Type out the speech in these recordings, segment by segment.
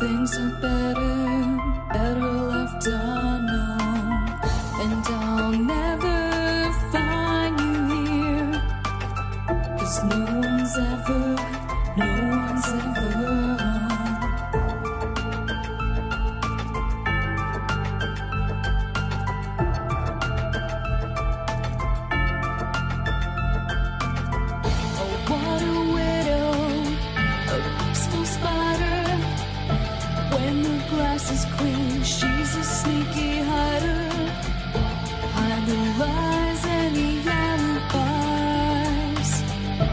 things are better left unknown. And I'll never find you here, 'cause no one's ever home. Oh, what a widow, a peaceful spider. When the glass is clean, she's a sneaky hider. Hide the lies and the alibis. Oh,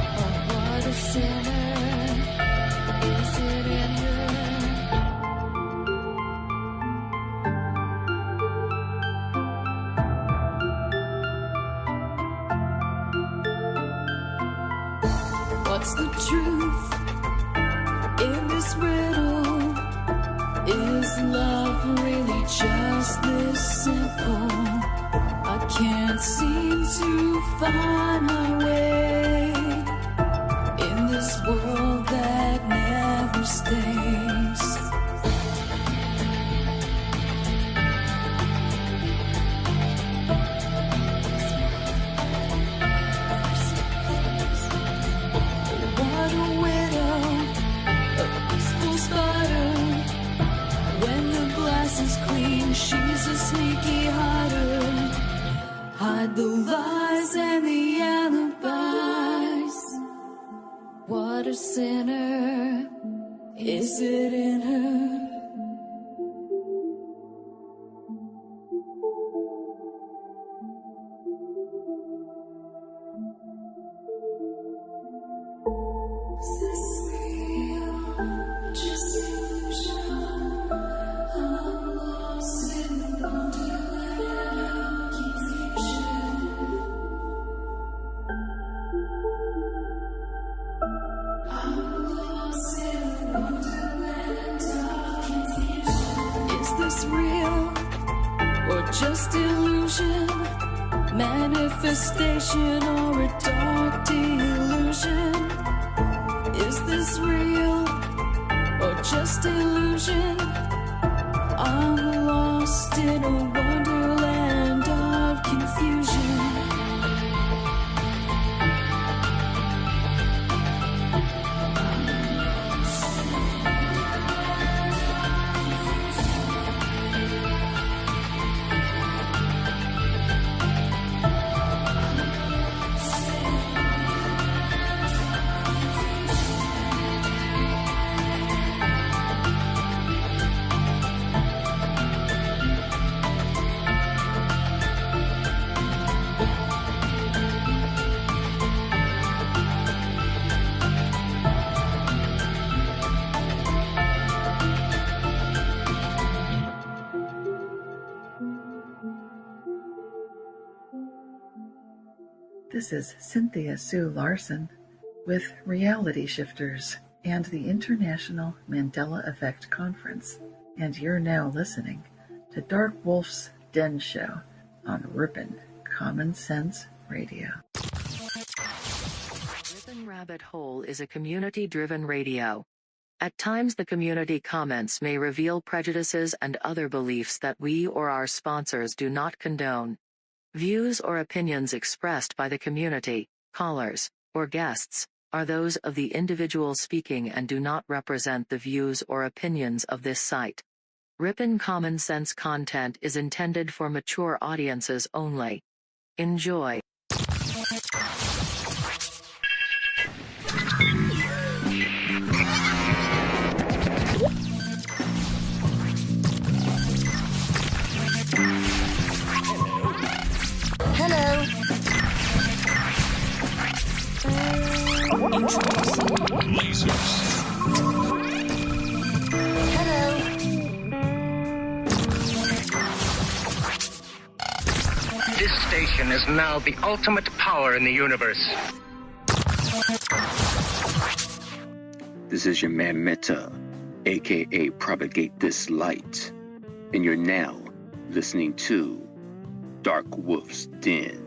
what a sinner. Is it in her? What's the truth in this riddle? Is love really just this simple? I can't seem to find my way in this world that never stays. What a widow, a peaceful spider. When the glass is clean, she's a sneaky hider. Hide the lies and the alibis. What a sinner. Is it in her? Is this real? Just illusion. I'm lost in wonderland of confusion. I'm lost in wonderland of confusion. Is this real or just illusion? Manifestation or a dark delusion? Is this real or just illusion? I'm lost in a wonderland of confusion. This is Cynthia Sue Larson with Reality Shifters and the International Mandela Effect Conference, and you're now listening to DarkWolf's Den Show on Ripon Common Sense Radio. Ripon Rabbit Hole is a community-driven radio. At times the community comments may reveal prejudices and other beliefs that we or our sponsors do not condone. Views or opinions expressed by the community, callers, or guests are those of the individual speaking and do not represent the views or opinions of this site. Ripon Common Sense content is intended for mature audiences only. Enjoy. Hello. Introducing lasers. Hello. This station is now the ultimate power in the universe. This is your man Meta, aka Propagate This Light, and you're now listening to Darkwolf's Den.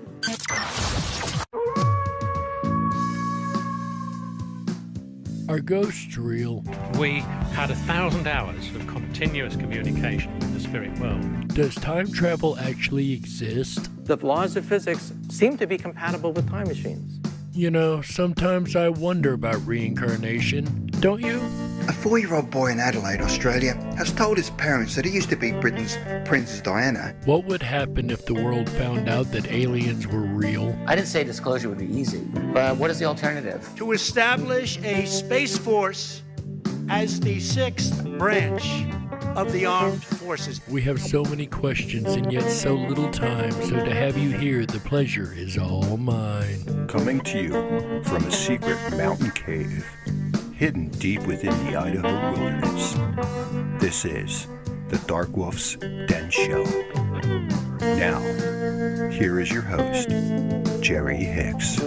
Are ghosts real? We had 1,000 hours of continuous communication with the spirit world. Does time travel actually exist? The laws of physics seem to be compatible with time machines. You know, sometimes I wonder about reincarnation. Don't you? A 4-year-old boy in Adelaide, Australia, has told his parents that he used to be Britain's Princess Diana. What would happen if the world found out that aliens were real? I didn't say disclosure would be easy, but what is the alternative? To establish a space force as the 6th branch of the armed forces. We have so many questions and yet so little time, so to have you here, the pleasure is all mine. Coming to you from a secret mountain cave, hidden deep within the Idaho wilderness. This is the Darkwolf's Den Show. Now, here is your host, Jerry Hicks.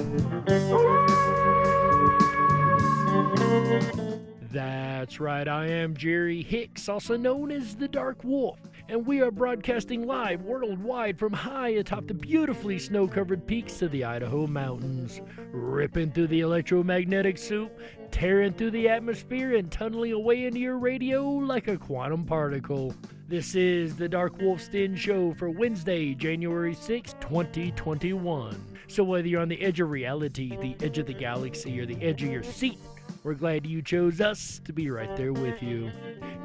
That's right, I am Jerry Hicks, also known as the Dark Wolf, and we are broadcasting live worldwide from high atop the beautifully snow-covered peaks of the Idaho mountains, ripping through the electromagnetic soup, tearing through the atmosphere, and tunneling away into your radio like a quantum particle. This is the Darkwolf's Den Show for Wednesday, January 6, 2021. So whether you're on the edge of reality, the edge of the galaxy, or the edge of your seat, we're glad you chose us to be right there with you.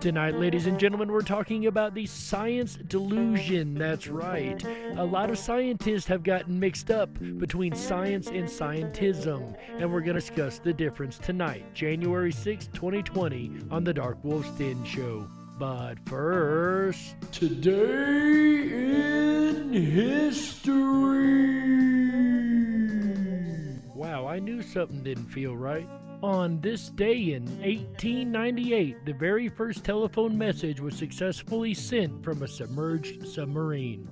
Tonight, ladies and gentlemen, we're talking about the Science Delusion. That's right. A lot of scientists have gotten mixed up between science and scientism, and we're going to discuss the difference tonight, January 6, 2020, on the Darkwolf's Den Show. But first, today in history. Wow, I knew something didn't feel right. On this day in 1898, the very first telephone message was successfully sent from a submerged submarine.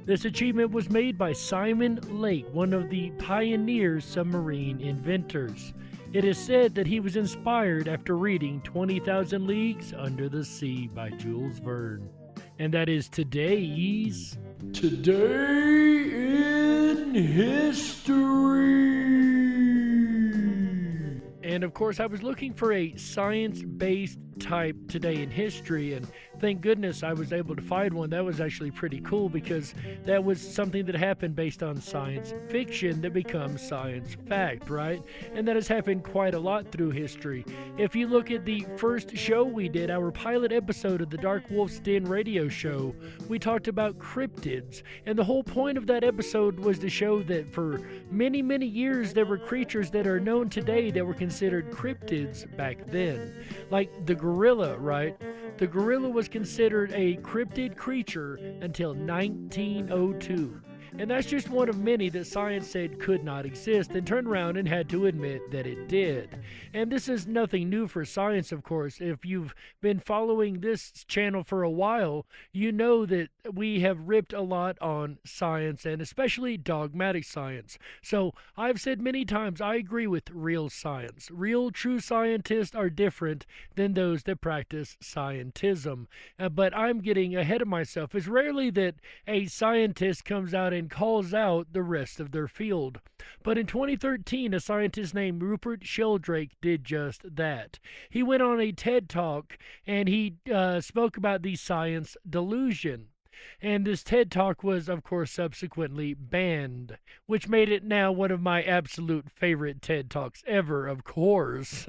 This achievement was made by Simon Lake, one of the pioneer submarine inventors. It is said that he was inspired after reading 20,000 Leagues Under the Sea by Jules Verne. And that is today's Today in History. And of course, I was looking for a science-based type today in history, and thank goodness I was able to find one. That was actually pretty cool because that was something that happened based on science fiction that becomes science fact, right? And that has happened quite a lot through history. If you look at the first show we did, our pilot episode of the Darkwolf's Den Radio Show, we talked about cryptids, and the whole point of that episode was to show that for many, many years there were creatures that are known today that were considered cryptids back then. Like the gorilla, right? The gorilla was considered a cryptid creature until 1902. And that's just one of many that science said could not exist and turned around and had to admit that it did. And this is nothing new for science, of course. If you've been following this channel for a while, you know that we have ripped a lot on science and especially dogmatic science. So I've said many times I agree with real science. Real true scientists are different than those that practice scientism. But I'm getting ahead of myself. It's rarely that a scientist comes out and calls out the rest of their field. But in 2013, a scientist named Rupert Sheldrake did just that. He went on a TED Talk and he spoke about the Science Delusion. And this TED Talk was, of course, subsequently banned, which made it now one of my absolute favorite TED Talks ever, of course.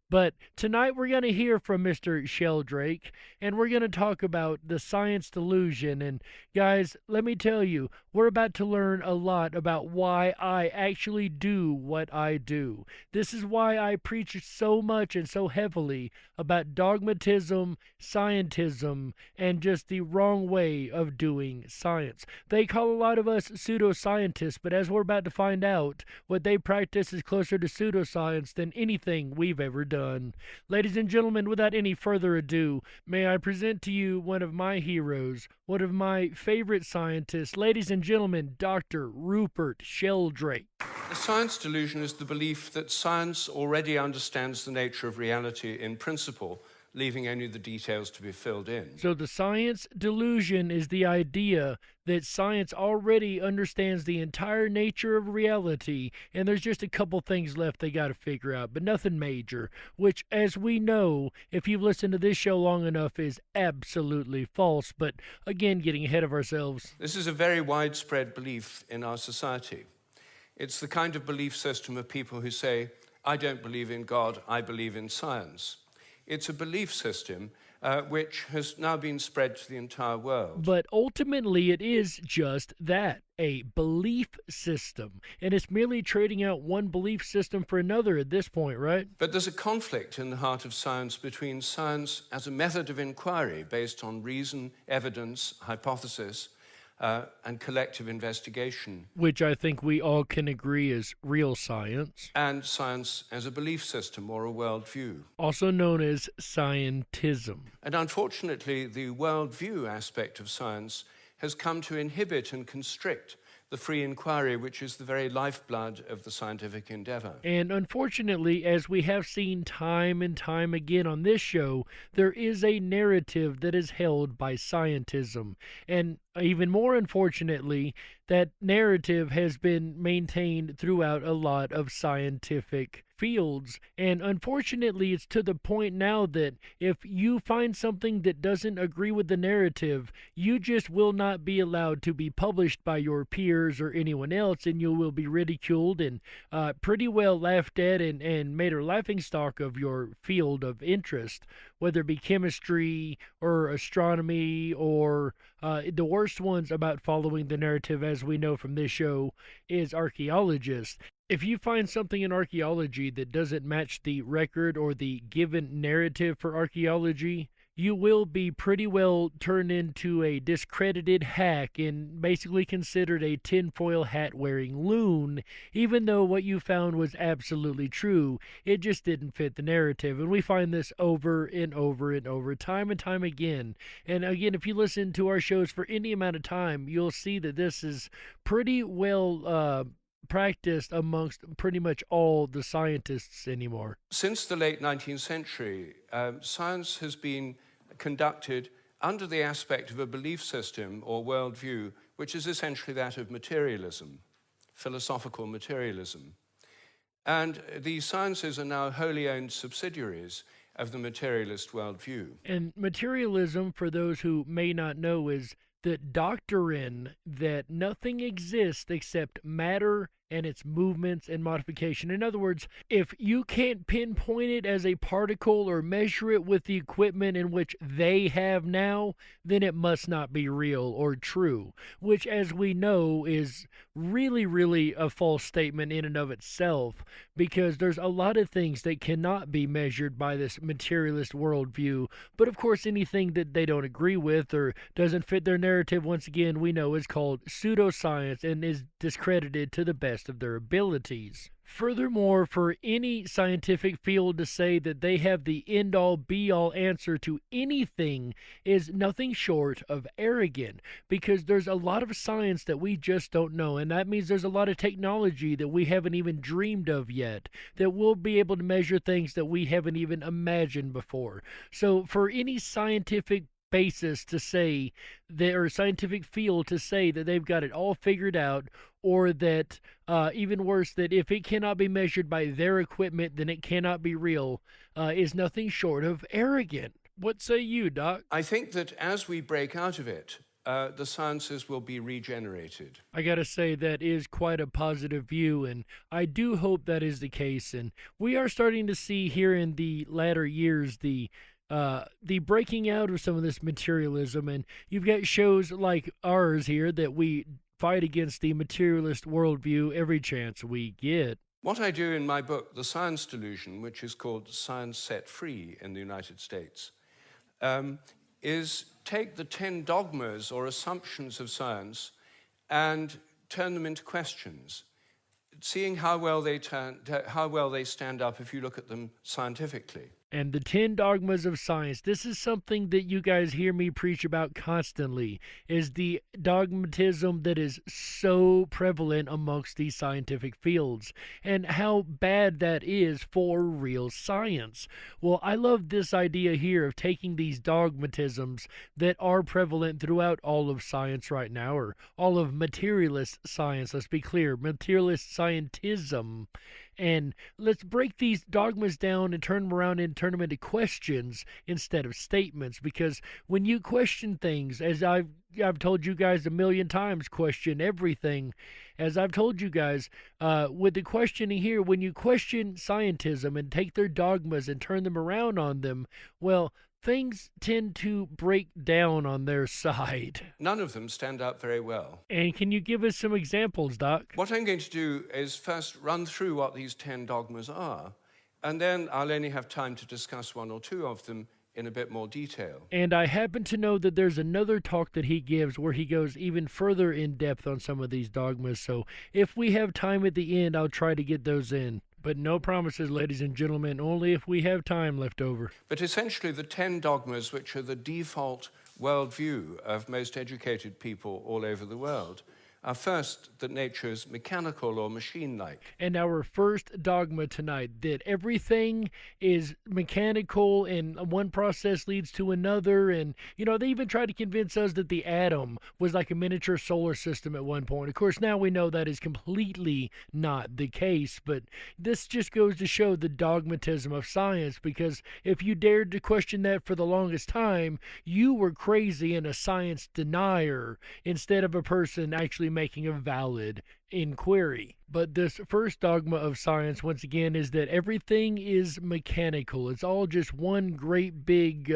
But tonight we're going to hear from Mr. Sheldrake, and we're going to talk about the Science Delusion. And guys, let me tell you, we're about to learn a lot about why I actually do what I do. This is why I preach so much and so heavily about dogmatism, scientism, and just the wrong way of doing science. They call a lot of us pseudoscientists, but as we're about to find out, what they practice is closer to pseudoscience than anything we've ever done. Ladies and gentlemen, without any further ado, may I present to you one of my heroes, one of my favorite scientists, ladies and gentlemen, Dr. Rupert Sheldrake. The science delusion is the belief that science already understands the nature of reality in principle, leaving only the details to be filled in. So the science delusion is the idea that science already understands the entire nature of reality, and there's just a couple things left they got to figure out, but nothing major, which, as we know, if you've listened to this show long enough, is absolutely false. But again, getting ahead of ourselves. This is a very widespread belief in our society. It's the kind of belief system of people who say, I don't believe in God, I believe in science. It's a belief system which has now been spread to the entire world. But ultimately, it is just that, a belief system. And it's merely trading out one belief system for another at this point, right? But there's a conflict in the heart of science between science as a method of inquiry based on reason, evidence, hypothesis, and collective investigation. Which I think we all can agree is real science. And science as a belief system or a worldview. Also known as scientism. And unfortunately, the worldview aspect of science has come to inhibit and constrict the free inquiry, which is the very lifeblood of the scientific endeavor. And unfortunately, as we have seen time and time again on this show, there is a narrative that is held by scientism. And even more unfortunately, that narrative has been maintained throughout a lot of scientific fields. And unfortunately, it's to the point now that if you find something that doesn't agree with the narrative, you just will not be allowed to be published by your peers or anyone else, and you will be ridiculed and pretty well laughed at and made a laughingstock of your field of interest, whether it be chemistry or astronomy or the worst ones about following the narrative, as we know from this show, is archaeologists. If you find something in archaeology that doesn't match the record or the given narrative for archaeology, you will be pretty well turned into a discredited hack and basically considered a tinfoil hat-wearing loon, even though what you found was absolutely true. It just didn't fit the narrative, and we find this over and over and over, time and time again. And again, if you listen to our shows for any amount of time, you'll see that this is pretty well practiced amongst pretty much all the scientists anymore. Since the late 19th century, science has been conducted under the aspect of a belief system or worldview, which is essentially that of materialism, philosophical materialism. And these sciences are now wholly owned subsidiaries of the materialist worldview. And materialism, for those who may not know, is the doctrine that nothing exists except matter and its movements and modification. In other words, if you can't pinpoint it as a particle or measure it with the equipment in which they have now, then it must not be real or true, which, as we know, is really, really a false statement in and of itself, because there's a lot of things that cannot be measured by this materialist worldview. But of course, anything that they don't agree with or doesn't fit their narrative, once again, we know is called pseudoscience and is discredited to the best of their abilities. Furthermore, for any scientific field to say that they have the end-all be-all answer to anything is nothing short of arrogant, because there's a lot of science that we just don't know, and that means there's a lot of technology that we haven't even dreamed of yet, that we'll be able to measure things that we haven't even imagined before. So for any scientific basis to say that, or scientific field to say that they've got it all figured out, or that even worse, that if it cannot be measured by their equipment, then it cannot be real, is nothing short of arrogant. What say you, Doc? I think that as we break out of it, the sciences will be regenerated. I gotta say, that is quite a positive view, and I do hope that is the case. And we are starting to see here in the latter years the breaking out of some of this materialism, and you've got shows like ours here that we fight against the materialist worldview every chance we get. What I do in my book, The Science Delusion, which is called Science Set Free in the United States, is take the 10 dogmas or assumptions of science and turn them into questions, seeing how well they stand up if you look at them scientifically. And the 10 dogmas of science, this is something that you guys hear me preach about constantly, is the dogmatism that is so prevalent amongst these scientific fields, and how bad that is for real science. Well, I love this idea here of taking these dogmatisms that are prevalent throughout all of science right now, or all of materialist science, let's be clear, materialist scientism, and let's break these dogmas down and turn them around and turn them into questions instead of statements. Because when you question things, as I've told you guys a million times, question everything. As I've told you guys, with the questioning here, when you question scientism and take their dogmas and turn them around on them, well, things tend to break down on their side. None of them stand up very well. And can you give us some examples, Doc? What I'm going to do is first run through what these 10 dogmas are, and then I'll only have time to discuss one or two of them in a bit more detail. And I happen to know that there's another talk that he gives where he goes even further in depth on some of these dogmas, so if we have time at the end, I'll try to get those in. But no promises, ladies and gentlemen, only if we have time left over. But essentially the 10 dogmas, which are the default worldview of most educated people all over the world, are first, that nature is mechanical or machine-like. And our first dogma tonight, that everything is mechanical and one process leads to another. And, you know, they even tried to convince us that the atom was like a miniature solar system at one point. Of course, now we know that is completely not the case, but this just goes to show the dogmatism of science, because if you dared to question that for the longest time, you were crazy and a science denier instead of a person actually making a valid inquiry. But this first dogma of science, once again, is that everything is mechanical. It's all just one great big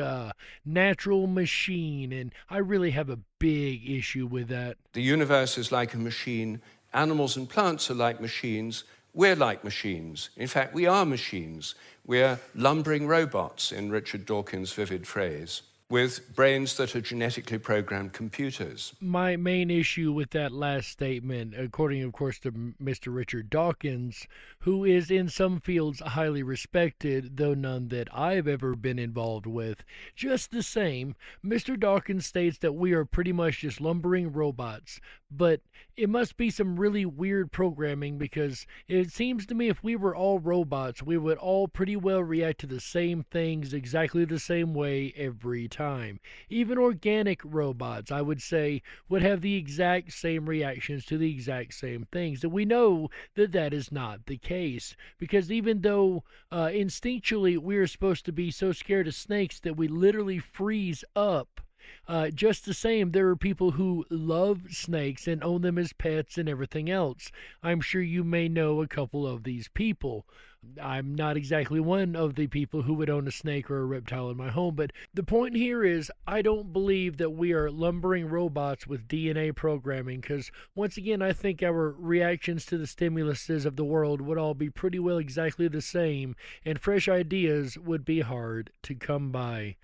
natural machine, and I really have a big issue with that. The universe is like a machine. Animals and plants are like machines. We're like machines. In fact, we are machines. We're lumbering robots, in Richard Dawkins' vivid phrase, with brains that are genetically programmed computers. My main issue with that last statement, according, of course, to Mr. Richard Dawkins, who is in some fields highly respected, though none that I've ever been involved with, just the same, Mr. Dawkins states that we are pretty much just lumbering robots. But it must be some really weird programming, because it seems to me if we were all robots, we would all pretty well react to the same things exactly the same way every time. Even organic robots, I would say, would have the exact same reactions to the exact same things. And we know that that is not the case, because even though instinctually we are supposed to be so scared of snakes that we literally freeze up, just the same, there are people who love snakes and own them as pets and everything else. I'm sure you may know a couple of these people. I'm not exactly one of the people who would own a snake or a reptile in my home, but the point here is I don't believe that we are lumbering robots with DNA programming, because once again, I think our reactions to the stimuluses of the world would all be pretty well exactly the same, and fresh ideas would be hard to come by.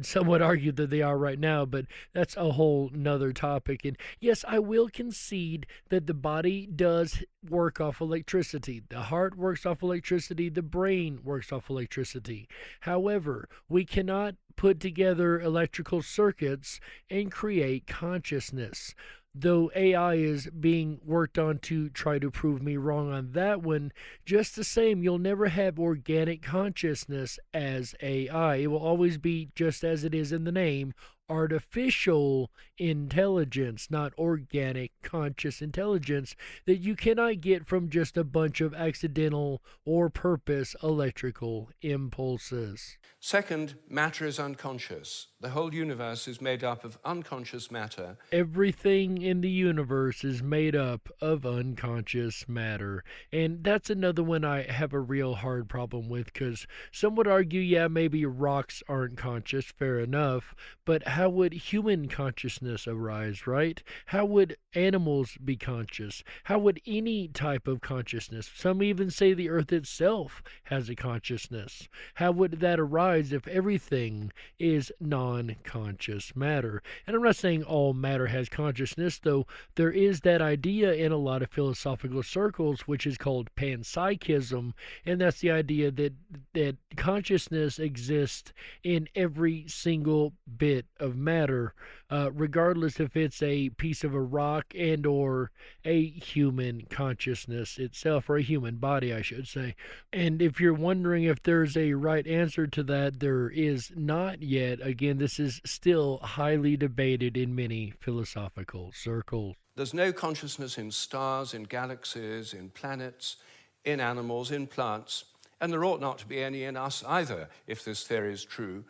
Some would argue that they are right now, but that's a whole nother topic. And yes, I will concede that the body does work off electricity. The heart works off electricity. The brain works off electricity. However, we cannot put together electrical circuits and create consciousness. Though AI is being worked on to try to prove me wrong on that one, just the same, you'll never have organic consciousness as AI. It will always be, just as it is in the name, artificial intelligence, not organic conscious intelligence that you cannot get from just a bunch of accidental or purpose electrical impulses. Second, matter is unconscious. The whole universe is made up of unconscious matter. Everything in the universe is made up of unconscious matter. And that's another one I have a real hard problem with, because some would argue, yeah, maybe rocks aren't conscious, fair enough, but how would human consciousness arise, right? How would animals be conscious? How would any type of consciousness? Some even say the earth itself has a consciousness. How would that arise if everything is non-conscious matter? And I'm not saying all matter has consciousness, though there is that idea in a lot of philosophical circles, which is called panpsychism, and that's the idea that consciousness exists in every single bit of matter, regardless if it's a piece of a rock and or a human consciousness itself, or a human body, I should say. And if you're wondering if there's a right answer to that, there is not yet. Again, this is still highly debated in many philosophical circles. There's no consciousness in stars, in galaxies, in planets, in animals, in plants, and there ought not to be any in us either, if this theory is true.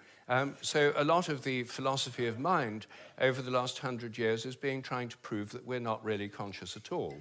So a lot of the philosophy of mind over the last 100 years is trying to prove that we're not really conscious at all.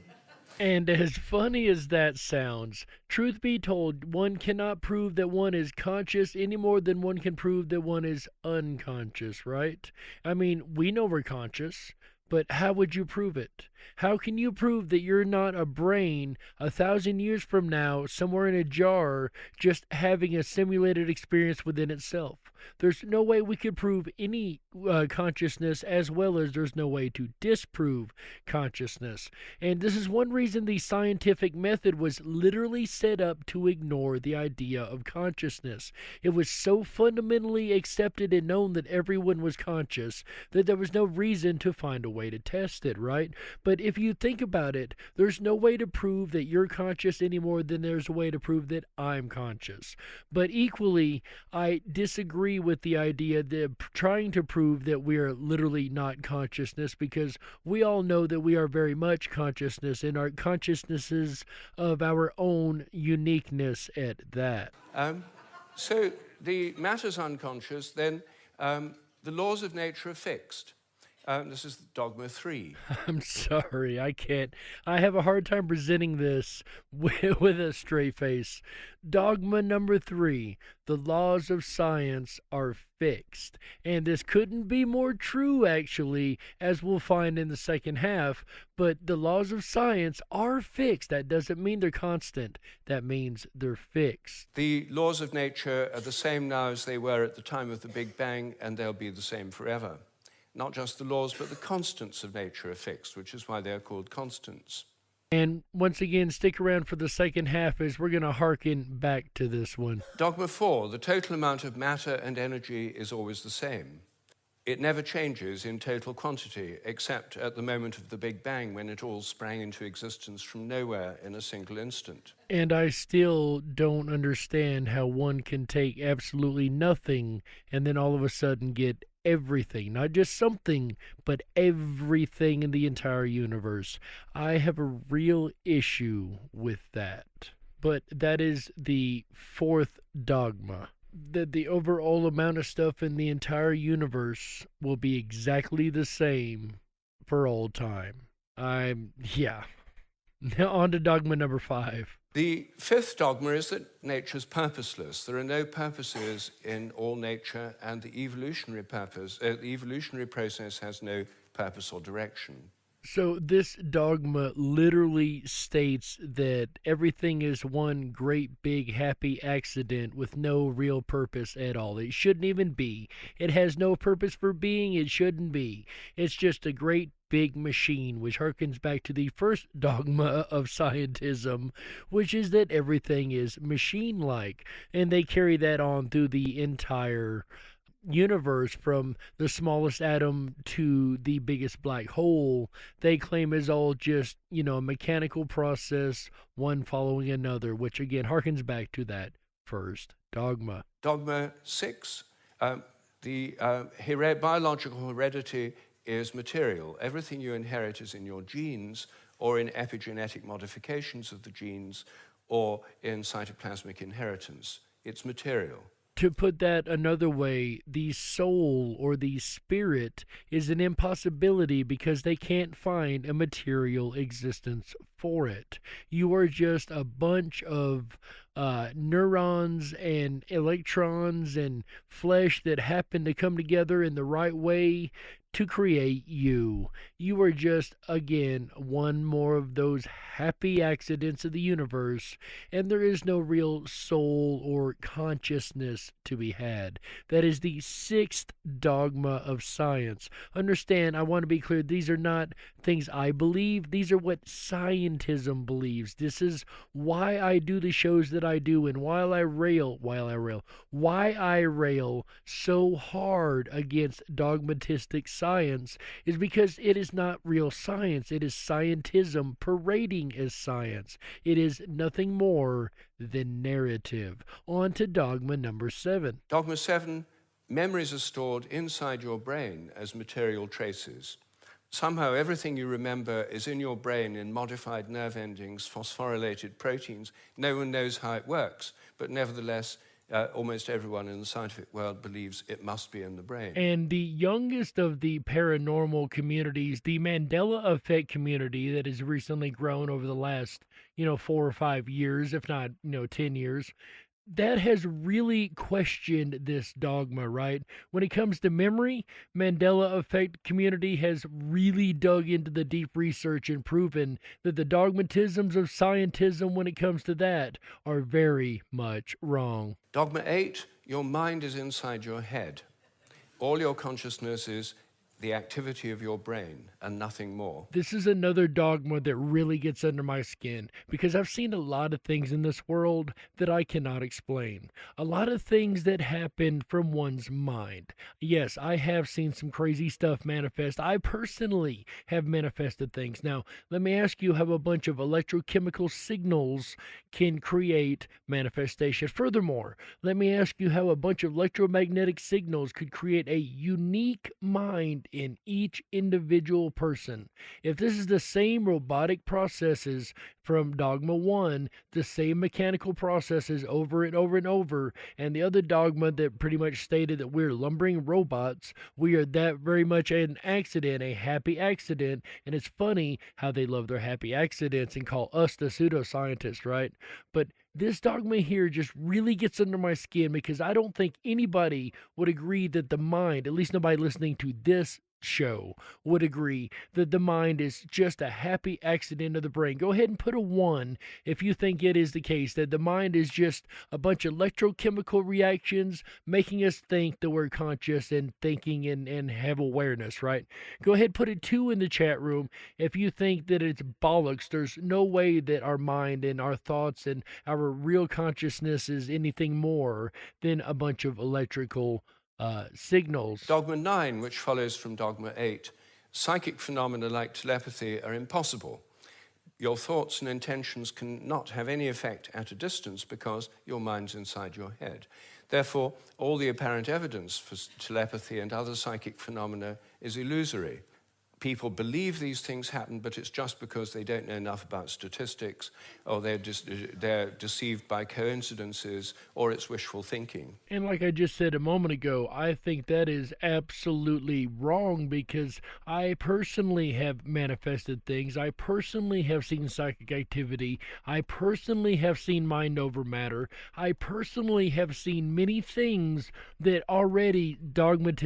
And as funny as that sounds, truth be told, one cannot prove that one is conscious any more than one can prove that one is unconscious, right? I mean, we know we're conscious, but how would you prove it? How can you prove that you're not a brain 1,000 years from now, somewhere in a jar, just having a simulated experience within itself? There's no way we could prove any consciousness, as well as there's no way to disprove consciousness. And this is one reason the scientific method was literally set up to ignore the idea of consciousness. It was so fundamentally accepted and known that everyone was conscious that there was no reason to find a way to test it, right? But if you think about it, there's no way to prove that you're conscious any more than there's a way to prove that I'm conscious. But equally, I disagree with the idea that trying to prove that we are literally not consciousness, because we all know that we are very much consciousness, and our consciousnesses of our own uniqueness at that. So the matter's unconscious, then the laws of nature are fixed. This is Dogma 3. I'm sorry, I can't. I have a hard time presenting this with a straight face. Dogma number 3, the laws of science are fixed. And this couldn't be more true, actually, as we'll find in the second half. But the laws of science are fixed. That doesn't mean they're constant. That means they're fixed. The laws of nature are the same now as they were at the time of the Big Bang, and they'll be the same forever. Not just the laws, but the constants of nature are fixed, which is why they are called constants. And once again, stick around for the second half, as we're going to hearken back to this one. Dogma 4, the total amount of matter and energy is always the same. It never changes in total quantity, except at the moment of the Big Bang, when it all sprang into existence from nowhere in a single instant. And I still don't understand how one can take absolutely nothing and then all of a sudden get everything, not just something, but everything in the entire universe. I have a real issue with that. But that is the fourth dogma, that the overall amount of stuff in the entire universe will be exactly the same for all time. Yeah. Now on to dogma number 5. The fifth dogma is that nature's purposeless. There are no purposes in all nature, and the evolutionary process has no purpose or direction. So this dogma literally states that everything is one great big happy accident with no real purpose at all. It shouldn't even be. It has no purpose for being. It shouldn't be. It's just a great big machine, which harkens back to the first dogma of scientism, which is that everything is machine-like. And they carry that on through the entire universe, from the smallest atom to the biggest black hole. They claim is all just, a mechanical process, one following another, which again harkens back to that first dogma. Dogma 6, the biological heredity is material. Everything you inherit is in your genes, or in epigenetic modifications of the genes, or in cytoplasmic inheritance. It's material. To put that another way, the soul or the spirit is an impossibility because they can't find a material existence for it. You are just a bunch of neurons and electrons and flesh that happen to come together in the right way to create you. You are just, again, one more of those happy accidents of the universe, and there is no real soul or consciousness to be had. That is the sixth dogma of science. Understand, I want to be clear, these are not things I believe. These are what scientism believes. This is why I do the shows that I do, and why I rail so hard against dogmatistic science is because it is not real science. It is scientism parading as science. It is nothing more than narrative. On to dogma number 7. Dogma 7, memories are stored inside your brain as material traces. Somehow everything you remember is in your brain in modified nerve endings, phosphorylated proteins. No one knows how it works, but nevertheless, almost everyone in the scientific world believes it must be in the brain. And the youngest of the paranormal communities, the Mandela Effect community that has recently grown over the last, 4 or 5 years, if not, 10 years, that has really questioned this dogma, right? When it comes to memory, Mandela Effect community has really dug into the deep research and proven that the dogmatisms of scientism when it comes to that are very much wrong. Dogma 8, your mind is inside your head. All your consciousness is the activity of your brain and nothing more. This is another dogma that really gets under my skin because I've seen a lot of things in this world that I cannot explain. A lot of things that happen from one's mind. Yes, I have seen some crazy stuff manifest. I personally have manifested things. Now, let me ask you how a bunch of electrochemical signals can create manifestation. Furthermore, let me ask you how a bunch of electromagnetic signals could create a unique mind in each individual person. If this is the same robotic processes from Dogma 1, the same mechanical processes over and over and over, and the other dogma that pretty much stated that we're lumbering robots, we are that very much an accident, a happy accident, and it's funny how they love their happy accidents and call us the pseudoscientists, right? But this dogma here just really gets under my skin because I don't think anybody would agree that the mind, at least nobody listening to this show, would agree that the mind is just a happy accident of the brain. Go ahead and put a 1 if you think it is the case, that the mind is just a bunch of electrochemical reactions making us think that we're conscious and thinking and have awareness, right? Go ahead and put a 2 in the chat room if you think that it's bollocks. There's no way that our mind and our thoughts and our real consciousness is anything more than a bunch of electrical signals. Dogma 9, which follows from Dogma 8, psychic phenomena like telepathy are impossible. Your thoughts and intentions cannot have any effect at a distance because your mind's inside your head. Therefore, all the apparent evidence for telepathy and other psychic phenomena is illusory. People believe these things happen, but it's just because they don't know enough about statistics, or they're deceived by coincidences, or it's wishful thinking. And like I just said a moment ago, I think that is absolutely wrong because I personally have manifested things. I personally have seen psychic activity. I personally have seen mind over matter. I personally have seen many things that already dogmatic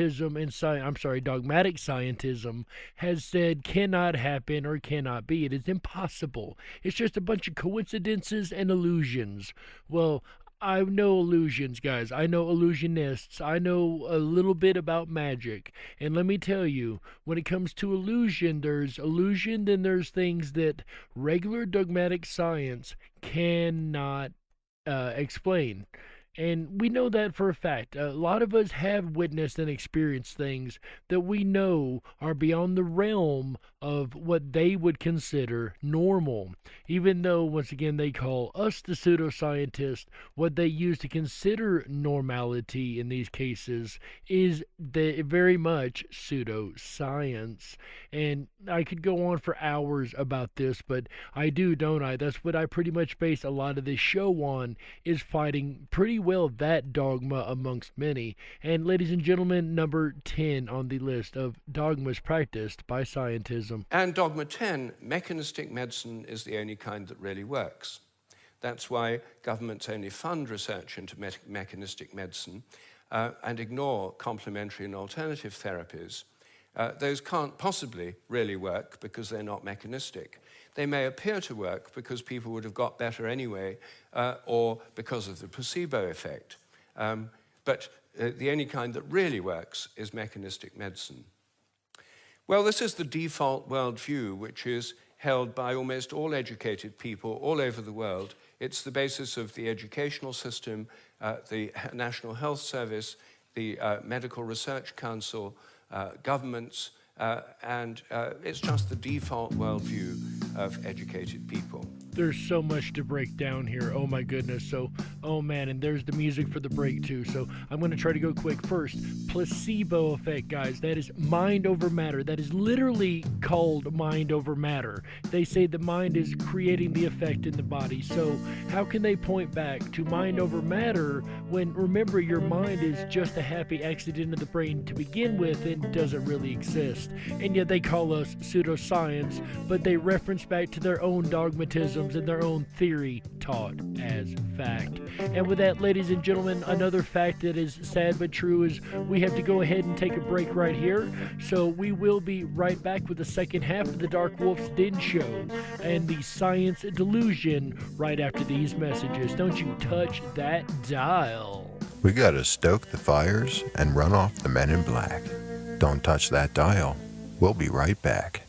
scientism has said cannot happen or cannot be. It is impossible. It's just a bunch of coincidences and illusions. Well, I know illusions, guys. I know illusionists. I know a little bit about magic. And let me tell you, when it comes to illusion, there's illusion, then there's things that regular dogmatic science cannot explain. And we know that for a fact. A lot of us have witnessed and experienced things that we know are beyond the realm of what they would consider normal. Even though, once again, they call us the pseudoscientists, what they use to consider normality in these cases is very much pseudoscience. And I could go on for hours about this, but I do, don't I? That's what I pretty much base a lot of this show on, is fighting pretty well that dogma amongst many. And ladies and gentlemen, number 10 on the list of dogmas practiced by scientism. And Dogma 10, mechanistic medicine is the only kind that really works. That's why governments only fund research into mechanistic medicine and ignore complementary and alternative therapies. Those can't possibly really work because they're not mechanistic. They may appear to work because people would have got better anyway, or because of the placebo effect. But the only kind that really works is mechanistic medicine. Well, this is the default worldview, which is held by almost all educated people all over the world. It's the basis of the educational system, the National Health Service, the Medical Research Council, governments, and it's just the default worldview of educated people. There's so much to break down here. Oh my goodness. So, oh man, and there's the music for the break too. So I'm going to try to go quick. First, placebo effect, guys. That is mind over matter. That is literally called mind over matter. They say the mind is creating the effect in the body. So how can they point back to mind over matter when, remember, your mind is just a happy accident of the brain to begin with and doesn't really exist? And yet they call us pseudoscience, but they reference back to their own dogmatisms and their own theory taught as fact. And with that, ladies and gentlemen, another fact that is sad but true is we have to go ahead and take a break right here. So we will be right back with the second half of the DarkWolf's Den Show and the Science Delusion right after these messages. Don't you touch that dial. We gotta stoke the fires and run off the men in black. Don't touch that dial. We'll be right back.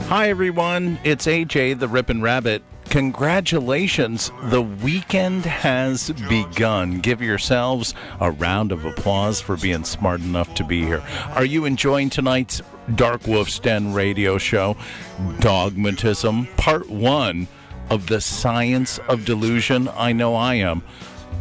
Hi everyone, it's AJ the Rippin' Rabbit. Congratulations, the weekend has begun. Give yourselves a round of applause for being smart enough to be here. Are you enjoying tonight's Darkwolf's Den Radio Show, Dogmatism, Part 1 of the Science of Delusion? I know I am.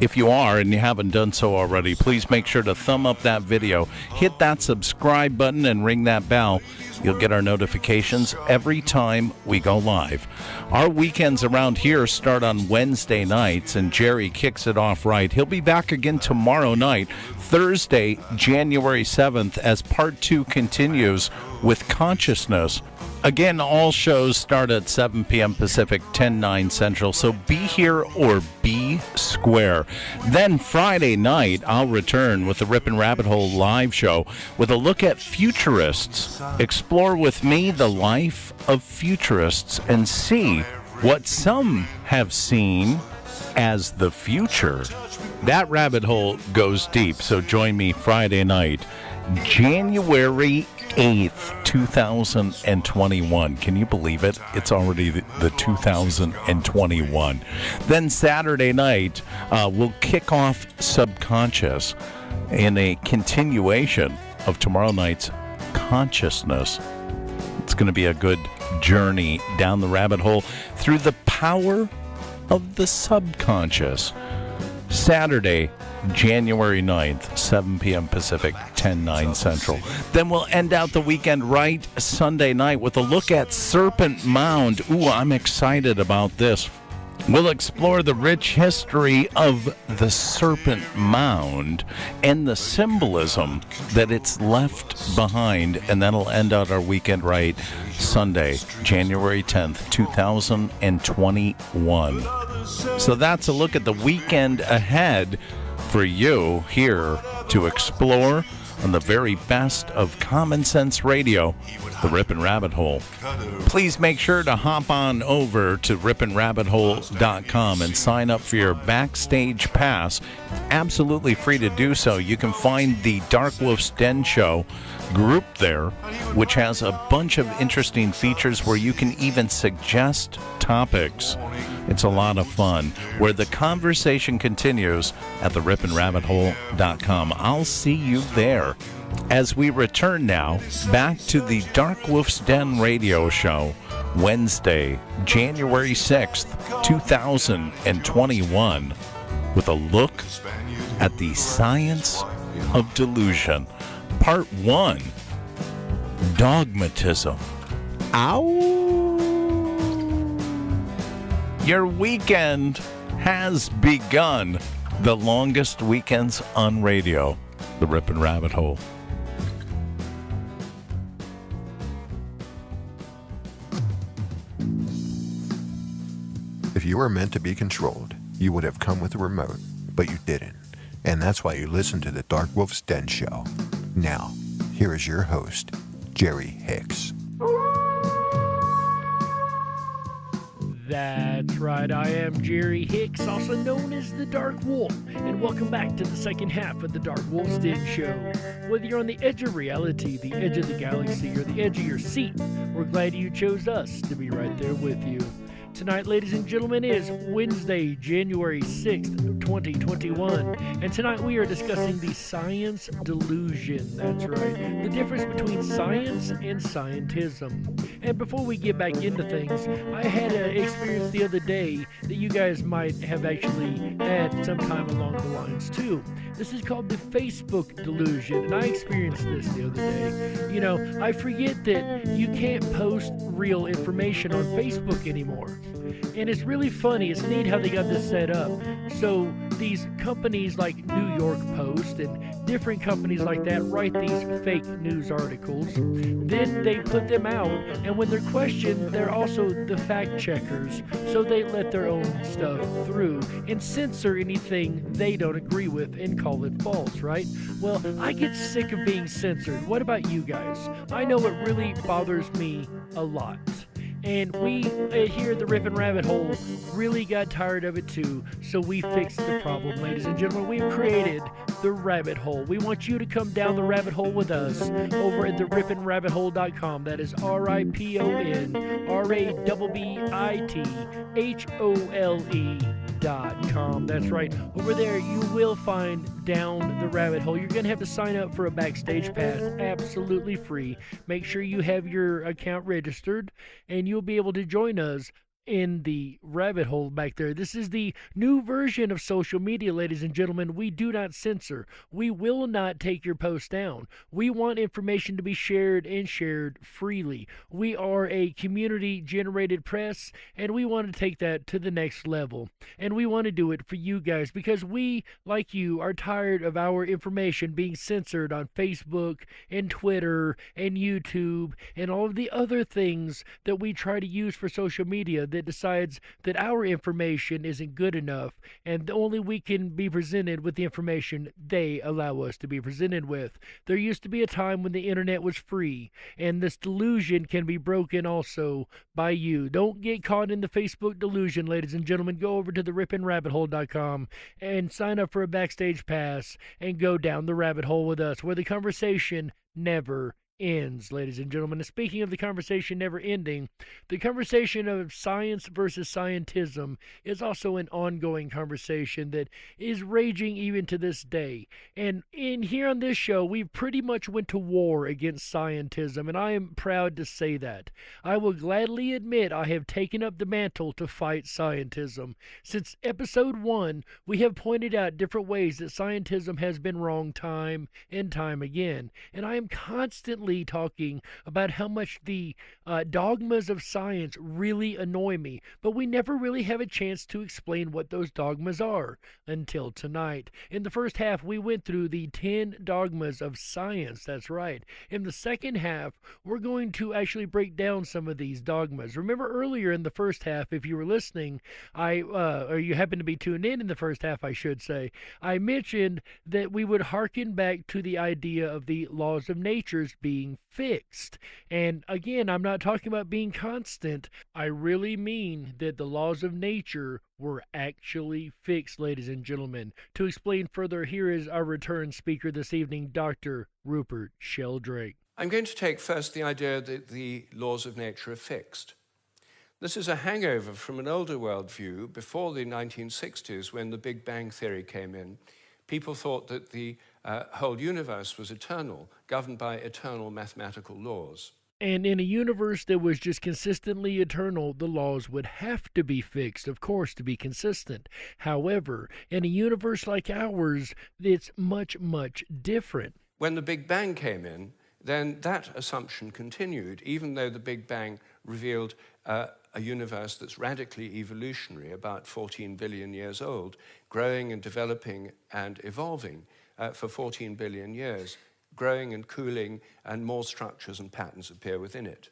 If you are and you haven't done so already, please make sure to thumb up that video, hit that subscribe button, and ring that bell. You'll get our notifications every time we go live. Our weekends around here start on Wednesday nights, and Jerry kicks it off right. He'll be back again tomorrow night, Thursday, January 7th, as Part 2 continues with Consciousness. Again, all shows start at 7 p.m. Pacific, 10/9 Central, so be here or be square. Then Friday night, I'll return with the Rippin' Rabbit Hole live show with a look at futurists. Explore with me the life of futurists and see what some have seen as the future. That rabbit hole goes deep, so join me Friday night, January 8th, 2021. Can you believe it? It's already the 2021. Then Saturday night, we'll kick off Subconscious in a continuation of tomorrow night's Consciousness. It's going to be a good journey down the rabbit hole through the power of the subconscious. Saturday, January 9th, 7 p.m. Pacific, 10/9 Central. Then we'll end out the weekend right Sunday night with a look at Serpent Mound. Ooh, I'm excited about this. We'll explore the rich history of the Serpent Mound and the symbolism that it's left behind, and that'll end out our weekend right Sunday, January 10th, 2021. So that's a look at the weekend ahead for you here to explore on the very best of common sense radio, the Rippin' Rabbit Hole. Please make sure to hop on over to rippinrabbithole.com and sign up for your backstage pass. It's absolutely free to do so. You can find the DarkWolf's Den Show group there, which has a bunch of interesting features where you can even suggest topics. It's a lot of fun, where the conversation continues at the rippinrabbithole.com. I'll see you there. As we return now back to the DarkWolf's Den Radio Show, Wednesday, January 6th, 2021, with a look at the Science of Delusion. Part 1, Dogmatism. Ow! Your weekend has begun. The longest weekends on radio, the Rippin' Rabbit Hole. If you were meant to be controlled, you would have come with a remote, but you didn't. And that's why you listen to the Darkwolf's Den Show. Now, here is your host, Jerry Hicks. That's right, I am Jerry Hicks, also known as the Dark Wolf, and welcome back to the second half of the Darkwolf's Den Show. Whether you're on the edge of reality, the edge of the galaxy, or the edge of your seat, we're glad you chose us to be right there with you. Tonight, ladies and gentlemen, is Wednesday, January 6th, 2021, and tonight we are discussing the Science Delusion. That's right, the difference between science and scientism. And before we get back into things, I had an experience the other day that you guys might have actually had sometime along the lines too. This is called the Facebook delusion, and I experienced this the other day. You know, I forget that you can't post real information on Facebook anymore. And it's really funny. It's neat how they got this set up. So these companies like New York Post and different companies like that write these fake news articles. Then they put them out, and when they're questioned, they're also the fact checkers. So they let their own stuff through and censor anything they don't agree with and call it false, right? Well, I get sick of being censored. What about you guys? I know it really bothers me a lot. And we here at the Rip and Rabbit Hole really got tired of it too, so we fixed the problem, ladies and gentlemen. We've created the Rabbit Hole. We want you to come down the rabbit hole with us over at the ripinrabbithole.com. That is RIPONRABBITHOLE.com. That's right. Over there you will find Down the Rabbit Hole. You're going to have to sign up for a backstage pass, absolutely free. Make sure you have your account registered, and you'll be able to join us in the rabbit hole back there. This is the new version of social media, ladies and gentlemen. We do not censor. We will not take your post down. We want information to be shared and shared freely. We are a community-generated press, and we want to take that to the next level. And we want to do it for you guys because we, like you, are tired of our information being censored on Facebook and Twitter and YouTube and all of the other things that we try to use for social media that decides that our information isn't good enough and only we can be presented with the information they allow us to be presented with. There used to be a time when the internet was free, and this delusion can be broken also by you. Don't get caught in the Facebook delusion, ladies and gentlemen. Go over to the ripinrabbithole.com and sign up for a backstage pass and go down the rabbit hole with us where the conversation never ends, ladies and gentlemen. And speaking of the conversation never ending, the conversation of science versus scientism is also an ongoing conversation that is raging even to this day. And in here on this show, we pretty much went to war against scientism, and I am proud to say that. I will gladly admit I have taken up the mantle to fight scientism. Since episode 1, we have pointed out different ways that scientism has been wrong time and time again, and I am constantly talking about how much the dogmas of science really annoy me, but we never really have a chance to explain what those dogmas are until tonight. In the first half, we went through the 10 dogmas of science. That's right. In the second half, we're going to actually break down some of these dogmas. Remember earlier in the first half, if you were listening, or you happened to be tuned in the first half, I should say, I mentioned that we would hearken back to the idea of the laws of nature's being fixed. And again, I'm not talking about being constant. I really mean that the laws of nature were actually fixed, ladies and gentlemen. To explain further, here is our return speaker this evening, Dr. Rupert Sheldrake. I'm going to take first the idea that the laws of nature are fixed. This is a hangover from an older worldview before the 1960s when the Big Bang Theory came in. People thought that the whole universe was eternal, governed by eternal mathematical laws. And in a universe that was just consistently eternal, the laws would have to be fixed, of course, to be consistent. However, in a universe like ours, it's much, much different. When the Big Bang came in, then that assumption continued, even though the Big Bang revealed a universe that's radically evolutionary, about 14 billion years old, growing and developing and evolving for 14 billion years, growing and cooling, and more structures and patterns appear within it.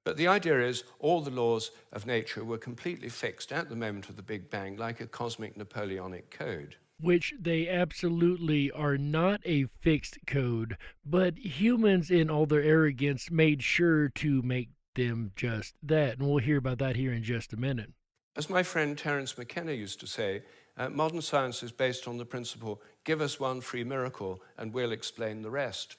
But the idea is all the laws of nature were completely fixed at the moment of the Big Bang, like a cosmic Napoleonic code. Which they absolutely are not a fixed code, but humans in all their arrogance made sure to make them just that. And we'll hear about that here in just a minute. As my friend Terence McKenna used to say, modern science is based on the principle, give us one free miracle and we'll explain the rest.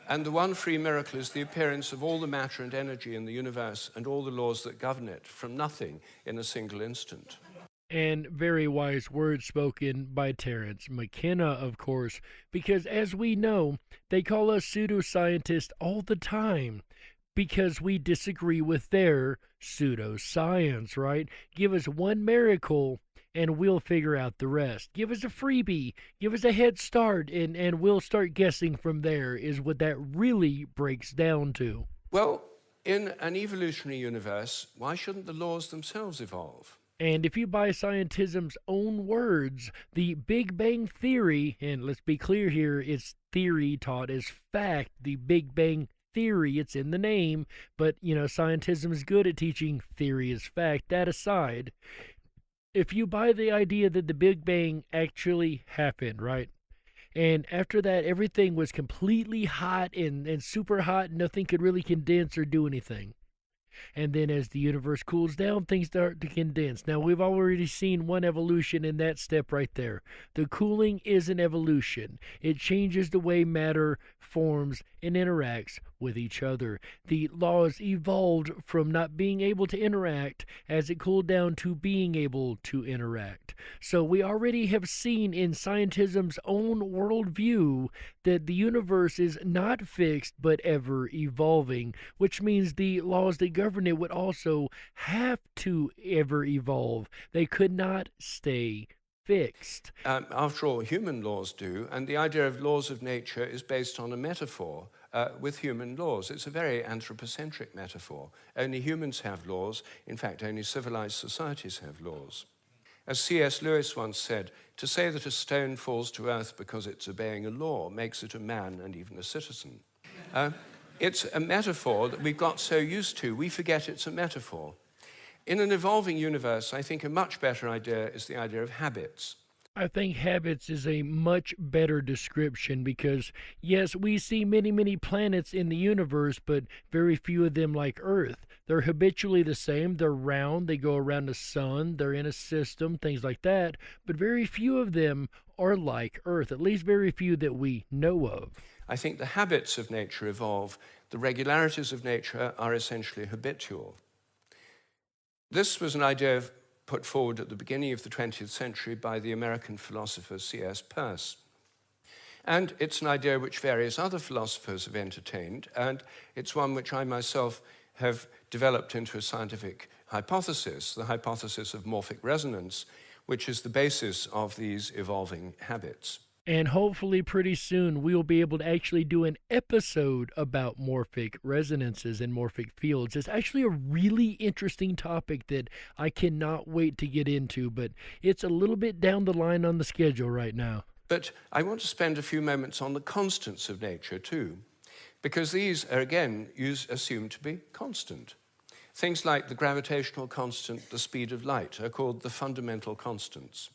And the one free miracle is the appearance of all the matter and energy in the universe and all the laws that govern it from nothing in a single instant. And very wise words spoken by Terence McKenna, of course, because as we know, they call us pseudoscientists all the time because we disagree with their pseudoscience, right? Give us one miracle and we'll figure out the rest. Give us a freebie, give us a head start, and we'll start guessing from there, is what that really breaks down to. Well, in an evolutionary universe, why shouldn't the laws themselves evolve? And if you buy scientism's own words, the Big Bang Theory, and let's be clear here, it's theory taught as fact, the Big Bang Theory, it's in the name, but, scientism is good at teaching theory as fact. That aside, if you buy the idea that the Big Bang actually happened, right? And after that, everything was completely hot and super hot, nothing could really condense or do anything. And then as the universe cools down, things start to condense. Now, we've already seen one evolution in that step right there. The cooling is an evolution. It changes the way matter forms and interacts with each other. The laws evolved from not being able to interact as it cooled down to being able to interact. So we already have seen in scientism's own worldview that the universe is not fixed but ever evolving, which means the laws that govern it would also have to ever evolve. They could not stay fixed. After all, human laws do, and the idea of laws of nature is based on a metaphor with human laws. It's a very anthropocentric metaphor. Only humans have laws. In fact, only civilized societies have laws. As C.S. Lewis once said, to say that a stone falls to earth because it's obeying a law makes it a man and even a citizen. It's a metaphor that we've got so used to, we forget it's a metaphor. In an evolving universe, I think a much better idea is the idea of habits. I think habits is a much better description because, yes, we see many, many planets in the universe, but very few of them like Earth. They're habitually the same. They're round. They go around the sun. They're in a system, things like that. But very few of them are like Earth, at least very few that we know of. I think the habits of nature evolve. The regularities of nature are essentially habitual. This was an idea put forward at the beginning of the 20th century by the American philosopher C.S. Peirce. And it's an idea which various other philosophers have entertained, and it's one which I myself have developed into a scientific hypothesis, the hypothesis of morphic resonance, which is the basis of these evolving habits. And hopefully pretty soon we'll be able to actually do an episode about morphic resonances and morphic fields. It's actually a really interesting topic that I cannot wait to get into, but it's a little bit down the line on the schedule right now. But I want to spend a few moments on the constants of nature too, because these are again assumed to be constant. Things like the gravitational constant, the speed of light, are called the fundamental constants.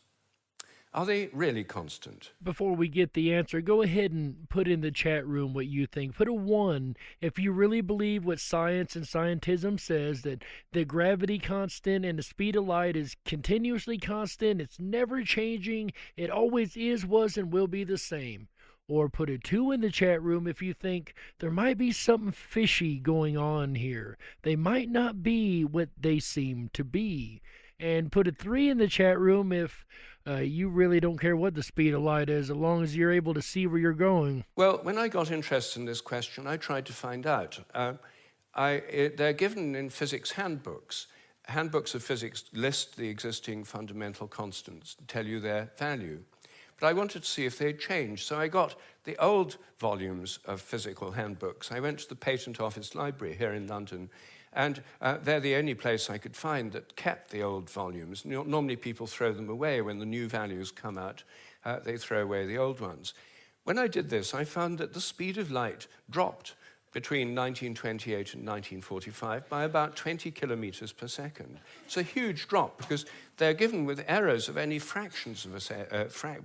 Are they really constant? Before we get the answer, go ahead and put in the chat room what you think. Put a 1 if you really believe what science and scientism says, that the gravity constant and the speed of light is continuously constant. It's never changing. It always is, was, and will be the same. Or put a 2 in the chat room if you think there might be something fishy going on here. They might not be what they seem to be. And put a 3 in the chat room if you really don't care what the speed of light is, as long as you're able to see where you're going. Well, when I got interested in this question, I tried to find out. They're given in physics handbooks. Handbooks of physics list the existing fundamental constants, tell you their value. But I wanted to see if they'd changed, so I got the old volumes of physical handbooks. I went to the Patent Office Library here in London, and they're the only place I could find that kept the old volumes. Normally people throw them away when the new values come out. They throw away the old ones. When I did this, I found that the speed of light dropped between 1928 and 1945 by about 20 kilometers per second. It's a huge drop because they're given with errors of only fractions of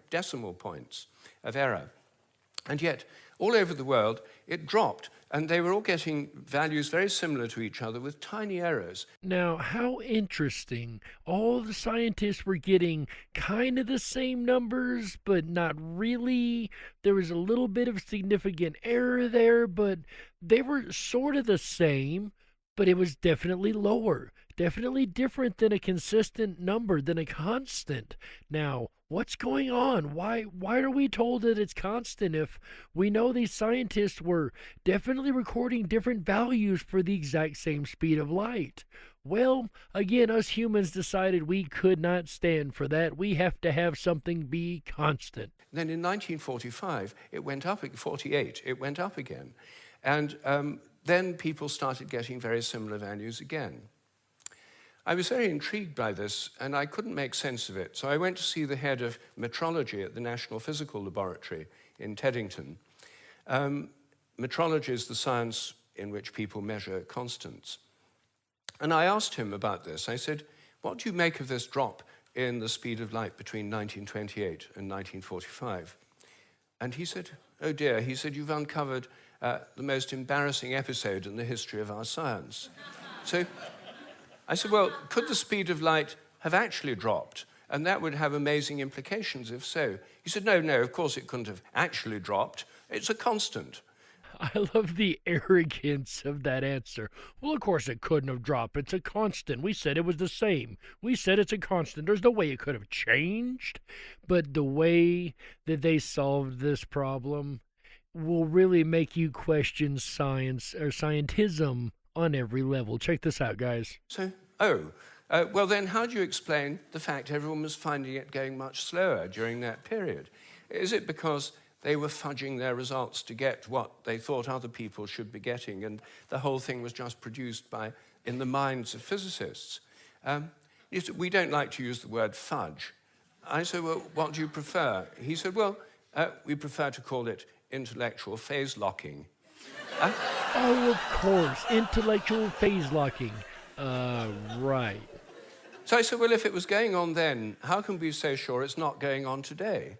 decimal points of error. And yet, all over the world, it dropped, and they were all getting values very similar to each other with tiny errors. Now, how interesting. All the scientists were getting kind of the same numbers, but not really. There was a little bit of significant error there, but they were sort of the same, but it was definitely lower. Definitely different than a consistent number, than a constant. Now, what's going on? Why are we told that it's constant if we know these scientists were definitely recording different values for the exact same speed of light? Well, again, us humans decided we could not stand for that. We have to have something be constant. Then in 1945, it went up, 48, it went up again. And then people started getting very similar values again. I was very intrigued by this, and I couldn't make sense of it. So I went to see the head of metrology at the National Physical Laboratory in Teddington. Metrology is the science in which people measure constants. And I asked him about this. I said, what do you make of this drop in the speed of light between 1928 and 1945? And he said, oh dear, he said, you've uncovered the most embarrassing episode in the history of our science. So I said, well, could the speed of light have actually dropped? And that would have amazing implications if so. He said, no, of course it couldn't have actually dropped. It's a constant. I love the arrogance of that answer. Well, of course it couldn't have dropped. It's a constant. We said it was the same. We said it's a constant. There's no way it could have changed. But the way that they solved this problem will really make you question science or scientism on every level. Check this out, guys. So, well then how do you explain the fact everyone was finding it going much slower during that period? Is it because they were fudging their results to get what they thought other people should be getting, and the whole thing was just produced in the minds of physicists? We don't like to use the word fudge. I said, well, what do you prefer? He said, well, we prefer to call it intellectual phase locking. Oh, of course, intellectual phase locking. Right. So I said, well, if it was going on then, how can we be so sure it's not going on today?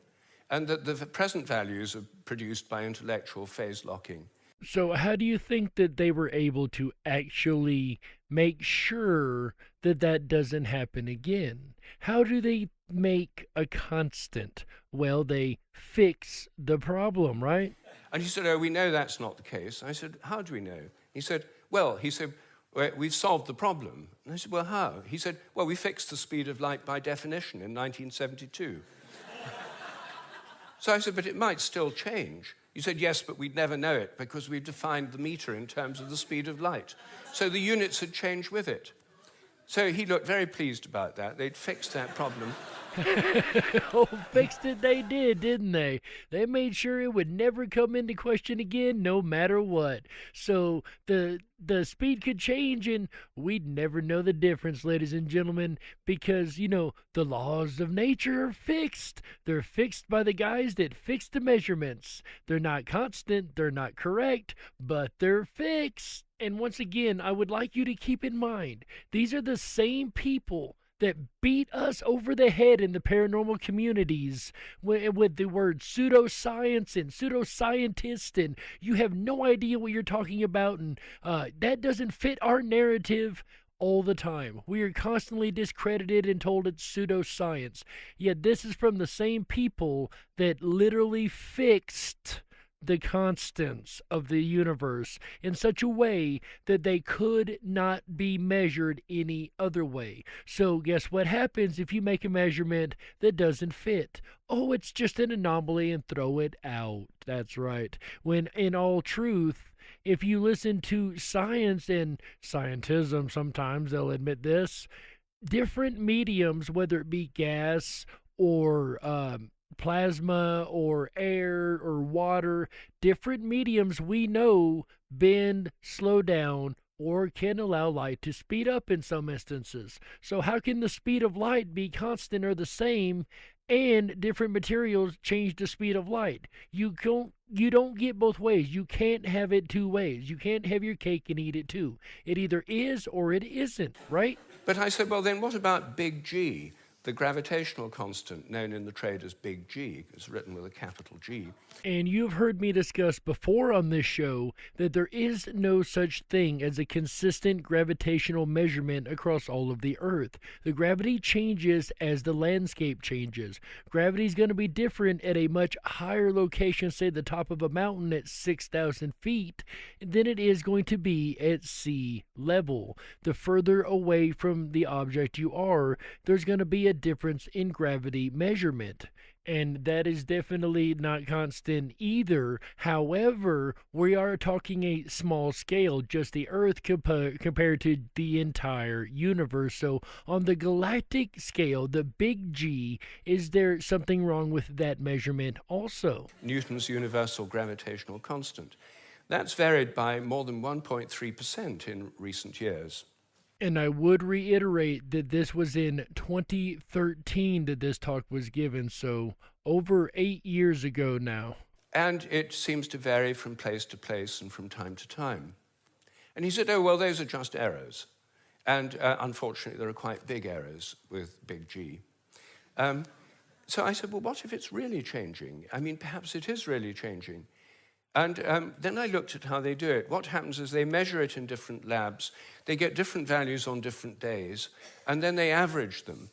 And that the present values are produced by intellectual phase locking. So how do you think that they were able to actually make sure that that doesn't happen again? How do they make a constant? Well, they fix the problem, right? And he said, oh, we know that's not the case. I said, how do we know? He said, well, we've solved the problem. And I said, well, how? He said, well, we fixed the speed of light by definition in 1972. So I said, but it might still change. He said, yes, but we'd never know it because we've defined the meter in terms of the speed of light. So the units had changed with it. So he looked very pleased about that. They'd fixed that problem. Oh, fixed it they did, didn't they? They made sure it would never come into question again, no matter what. So the speed could change, and we'd never know the difference, ladies and gentlemen, because, you know, the laws of nature are fixed. They're fixed by the guys that fix the measurements. They're not constant, they're not correct, but they're fixed. And once again, I would like you to keep in mind, these are the same people that beat us over the head in the paranormal communities with the word pseudoscience and pseudoscientist, and you have no idea what you're talking about, and that doesn't fit our narrative all the time. We are constantly discredited and told it's pseudoscience. Yet this is from the same people that literally fixed the constants of the universe in such a way that they could not be measured any other way. So guess what happens if you make a measurement that doesn't fit? Oh, it's just an anomaly and throw it out. That's right. When in all truth, if you listen to science and scientism, sometimes they'll admit this, different mediums, whether it be gas or plasma or air or water, different mediums we know bend, slow down, or can allow light to speed up in some instances. So how can the speed of light be constant or the same and different materials change the speed of light. You don't get both ways. You can't have it two ways. You can't have your cake and eat it too. It either is or it isn't, right? But I said, well, then what about big G, the gravitational constant, known in the trade as big G? It's written with a capital G. And you've heard me discuss before on this show that there is no such thing as a consistent gravitational measurement across all of the Earth. The gravity changes as the landscape changes. Gravity is going to be different at a much higher location, say the top of a mountain at 6,000 feet, than it is going to be at sea level. The further away from the object you are, there's going to be a difference in gravity measurement. And that is definitely not constant either. However, we are talking a small scale, just the Earth compared to the entire universe. So on the galactic scale, the big G, is there something wrong with that measurement also? Newton's universal gravitational constant. That's varied by more than 1.3% in recent years. And I would reiterate that this was in 2013 that this talk was given, so over 8 years ago now. And it seems to vary from place to place and from time to time. And he said, oh, well, those are just errors. And unfortunately, there are quite big errors with big G. So I said, well, what if it's really changing? I mean, perhaps it is really changing. And then I looked at how they do it. What happens is they measure it in different labs. They get different values on different days, and then they average them.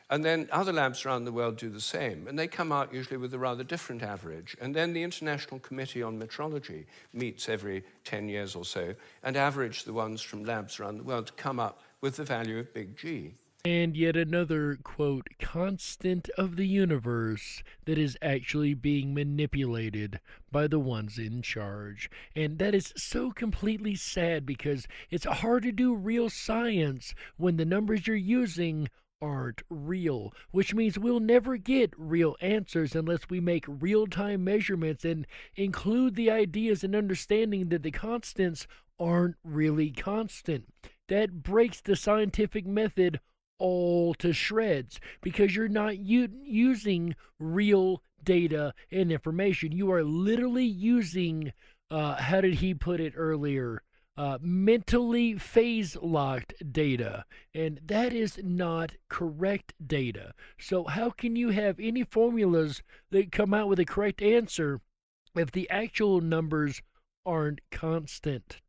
And then other labs around the world do the same, and they come out usually with a rather different average. And then the International Committee on Metrology meets every 10 years or so and average the ones from labs around the world to come up with the value of big G. And yet another, quote, constant of the universe that is actually being manipulated by the ones in charge. And that is so completely sad because it's hard to do real science when the numbers you're using aren't real, which means we'll never get real answers unless we make real-time measurements and include the ideas and understanding that the constants aren't really constant. That breaks the scientific method all to shreds because you're not using real data and information. You are literally using, how did he put it earlier, mentally phase-locked data, and that is not correct data. So how can you have any formulas that come out with a correct answer if the actual numbers aren't constant?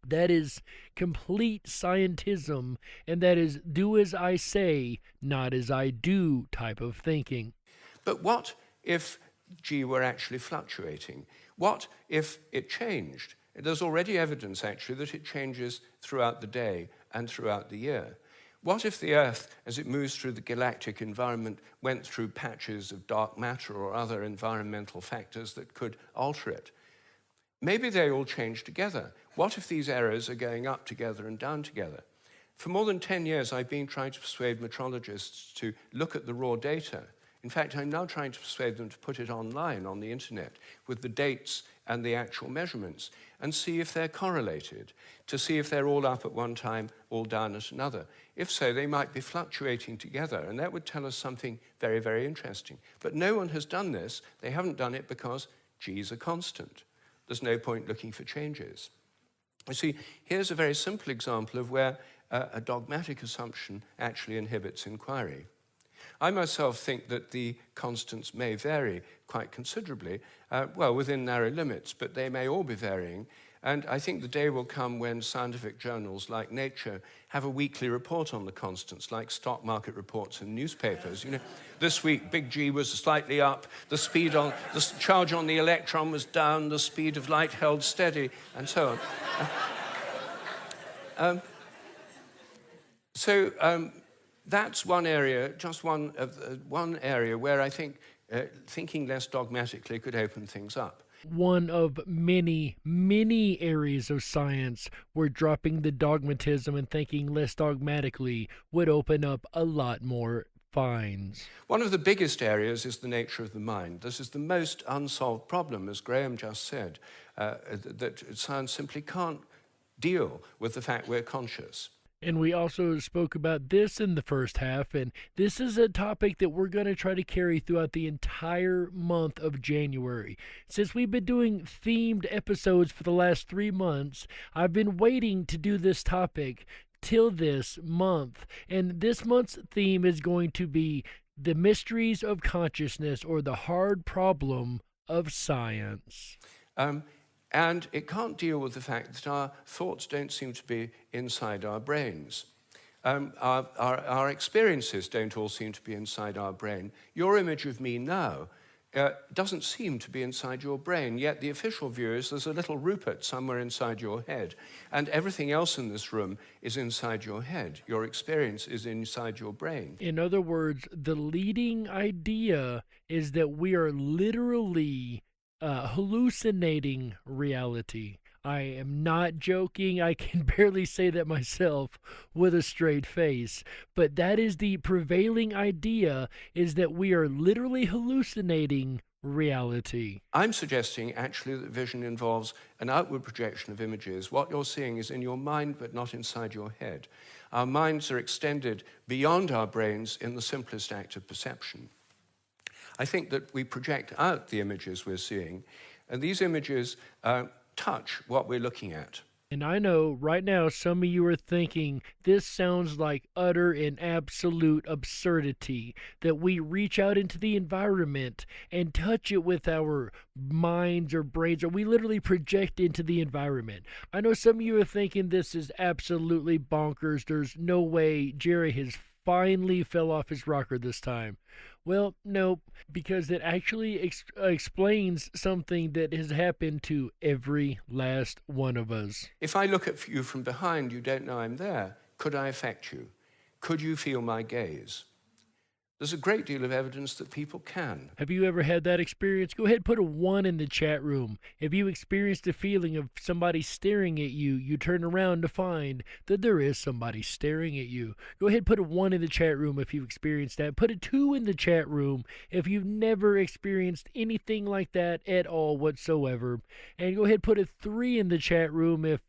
That is complete scientism, and that is do as I say, not as I do type of thinking. But what if G were actually fluctuating? What if it changed? There's already evidence, actually, that it changes throughout the day and throughout the year. What if the Earth, as it moves through the galactic environment, went through patches of dark matter or other environmental factors that could alter it? Maybe they all change together. What if these errors are going up together and down together? For more than 10 years, I've been trying to persuade metrologists to look at the raw data. In fact, I'm now trying to persuade them to put it online on the internet with the dates and the actual measurements and see if they're correlated, to see if they're all up at one time, all down at another. If so, they might be fluctuating together, and that would tell us something very, very interesting. But no one has done this. They haven't done it because G is a constant. There's no point looking for changes. You see, here's a very simple example of where a dogmatic assumption actually inhibits inquiry. I myself think that the constants may vary quite considerably, well, within narrow limits, but they may all be varying. And I think the day will come when scientific journals like Nature have a weekly report on the constants, like stock market reports in newspapers. You know, this week, big G was slightly up, the charge on the electron was down, the speed of light held steady, and so on. That's one area, just one area where I think thinking less dogmatically could open things up. One of many, many areas of science where dropping the dogmatism and thinking less dogmatically would open up a lot more finds. One of the biggest areas is the nature of the mind. This is the most unsolved problem, as Graham just said, that science simply can't deal with the fact we're conscious. And we also spoke about this in the first half, and this is a topic that we're going to try to carry throughout the entire month of January. Since we've been doing themed episodes for the last 3 months, I've been waiting to do this topic till this month. And this month's theme is going to be the mysteries of consciousness, or the hard problem of science. And it can't deal with the fact that our thoughts don't seem to be inside our brains. Our experiences don't all seem to be inside our brain. Your image of me now doesn't seem to be inside your brain, yet the official view is there's a little Rupert somewhere inside your head, and everything else in this room is inside your head. Your experience is inside your brain. In other words, the leading idea is that we are literally hallucinating reality. I am not joking. I can barely say that myself with a straight face. But that is the prevailing idea, is that we are literally hallucinating reality. I'm suggesting actually that vision involves an outward projection of images. What you're seeing is in your mind but not inside your head. Our minds are extended beyond our brains in the simplest act of perception. I think that we project out the images we're seeing, and these images touch what we're looking at. And I know right now some of you are thinking, this sounds like utter and absolute absurdity, that we reach out into the environment and touch it with our minds or brains, or we literally project into the environment. I know some of you are thinking this is absolutely bonkers. There's no way Jerry has finally fell off his rocker this time. Well, no, because it actually explains something that has happened to every last one of us. If I look at you from behind, you don't know I'm there. Could I affect you? Could you feel my gaze? There's a great deal of evidence that people can. Have you ever had that experience? Go ahead and put a 1 in the chat room. If you experienced the feeling of somebody staring at you, you turn around to find that there is somebody staring at you. Go ahead and put a 1 in the chat room if you've experienced that. Put a 2 in the chat room if you've never experienced anything like that at all whatsoever. And go ahead and put a 3 in the chat room if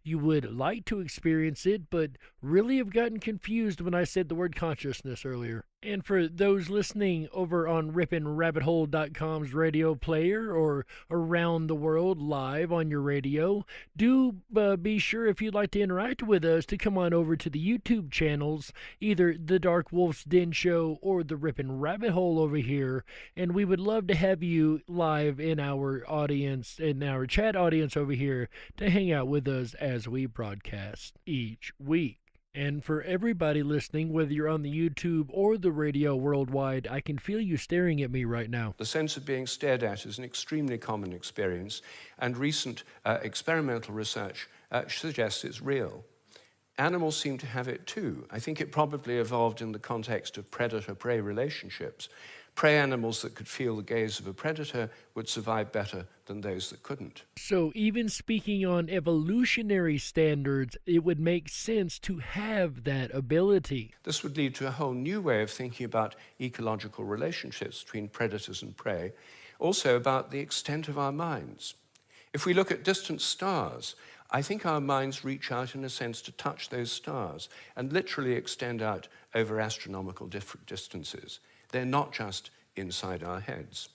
you would like to experience it, but really have gotten confused when I said the word consciousness earlier. And for those listening over on rippinrabbithole.com's radio player or around the world live on your radio, do be sure, if you'd like to interact with us, to come on over to the YouTube channels, either the Darkwolf's Den Show or the Rippin' Rabbit Hole over here, and we would love to have you live in our audience, in our chat audience over here, to hang out with us as we broadcast each week. And for everybody listening, whether you're on the YouTube or the radio worldwide, I can feel you staring at me right now. The sense of being stared at is an extremely common experience, and recent experimental research suggests it's real. Animals seem to have it too. I think it probably evolved in the context of predator-prey relationships. Prey animals that could feel the gaze of a predator would survive better than those that couldn't. So even speaking on evolutionary standards, it would make sense to have that ability. This would lead to a whole new way of thinking about ecological relationships between predators and prey, also about the extent of our minds. If we look at distant stars, I think our minds reach out in a sense to touch those stars and literally extend out over astronomical distances. They're not just inside our heads.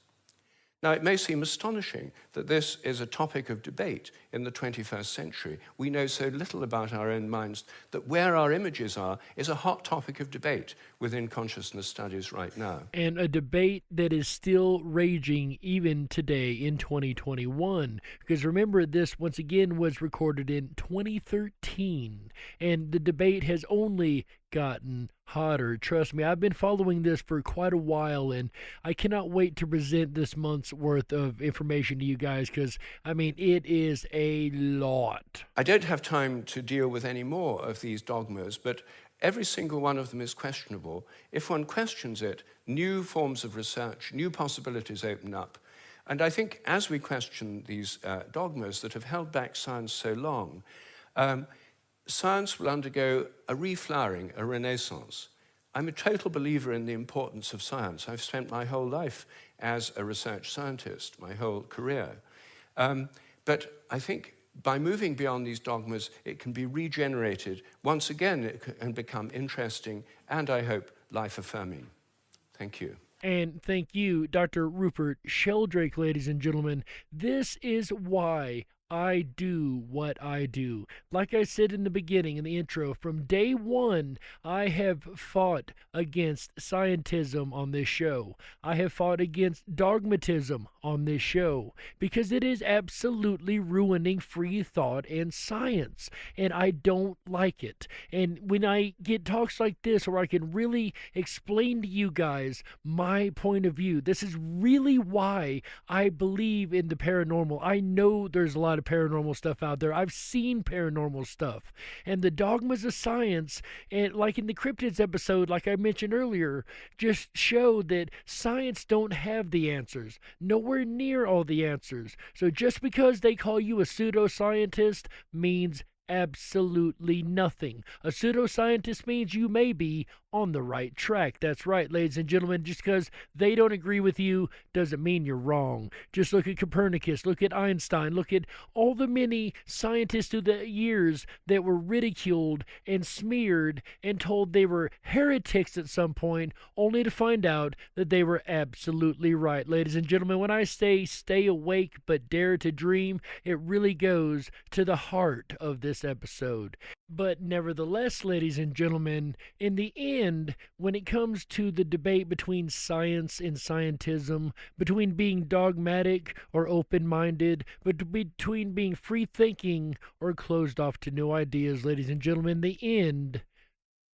Now, it may seem astonishing that this is a topic of debate in the 21st century. We know so little about our own minds that where our images are is a hot topic of debate within consciousness studies right now. And a debate that is still raging even today in 2021. Because remember, this once again was recorded in 2013, and the debate has only gotten hotter. Trust me, I've been following this for quite a while, and I cannot wait to present this month's worth of information to you guys, because, I mean, it is a lot. I don't have time to deal with any more of these dogmas, but every single one of them is questionable. If one questions it, new forms of research, new possibilities open up. And I think as we question these dogmas that have held back science so long, science will undergo a reflowering, a renaissance. I'm a total believer in the importance of science. I've spent my whole life as a research scientist, my whole career. But I think by moving beyond these dogmas, it can be regenerated. Once again, it can become interesting and, I hope, life-affirming. Thank you. And thank you, Dr. Rupert Sheldrake, ladies and gentlemen. This is why I do what I do. Like I said in the beginning, in the intro, from day one, I have fought against scientism on this show. I have fought against dogmatism on this show because it is absolutely ruining free thought and science, and I don't like it. And when I get talks like this where I can really explain to you guys my point of view, this is really why I believe in the paranormal. I know there's a lot of paranormal stuff out there. I've seen paranormal stuff. And the dogmas of science, and like in the cryptids episode, like I mentioned earlier, just show that science don't have the answers. Nowhere near all the answers. So just because they call you a pseudoscientist means absolutely nothing. A pseudoscientist means you may be on the right track. That's right, ladies and gentlemen. Just because they don't agree with you doesn't mean you're wrong. Just look at Copernicus, look at Einstein, look at all the many scientists through the years that were ridiculed and smeared and told they were heretics at some point, only to find out that they were absolutely right. Ladies and gentlemen, when I say stay awake but dare to dream, it really goes to the heart of this episode. But nevertheless, ladies and gentlemen, in the end, when it comes to the debate between science and scientism, between being dogmatic or open-minded, but between being free-thinking or closed off to new ideas, ladies and gentlemen, in the end,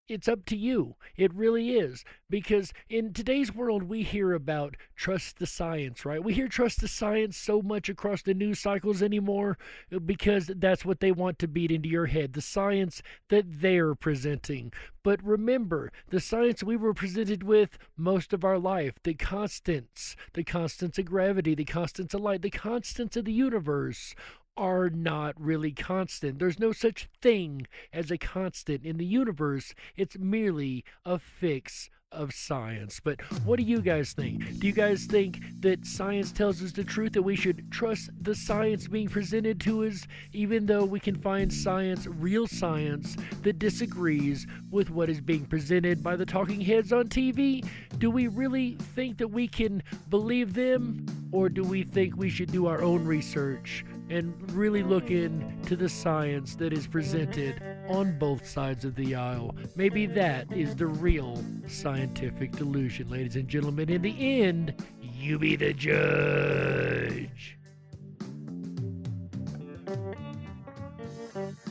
it's up to you. It really is. Because in today's world, we hear about trust the science, right? We hear trust the science so much across the news cycles anymore because that's what they want to beat into your head, the science that they're presenting. But remember, the science we were presented with most of our life, the constants of gravity, the constants of light, the constants of the universe, are not really constant. There's no such thing as a constant in the universe. It's merely a fix of science. But what do you guys think? Do you guys think that science tells us the truth, that we should trust the science being presented to us, even though we can find science, real science, that disagrees with what is being presented by the talking heads on TV? Do we really think that we can believe them, or do we think we should do our own research and really look into the science that is presented on both sides of the aisle? Maybe that is the real scientific delusion, ladies and gentlemen. In the end, you be the judge.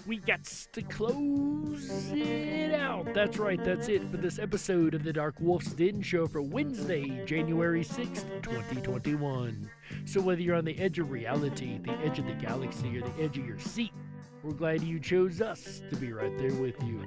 We got to close it out. That's right, that's it for this episode of the Darkwolf's Den Show for Wednesday, January 6th, 2021. So whether you're on the edge of reality, the edge of the galaxy, or the edge of your seat, we're glad you chose us to be right there with you.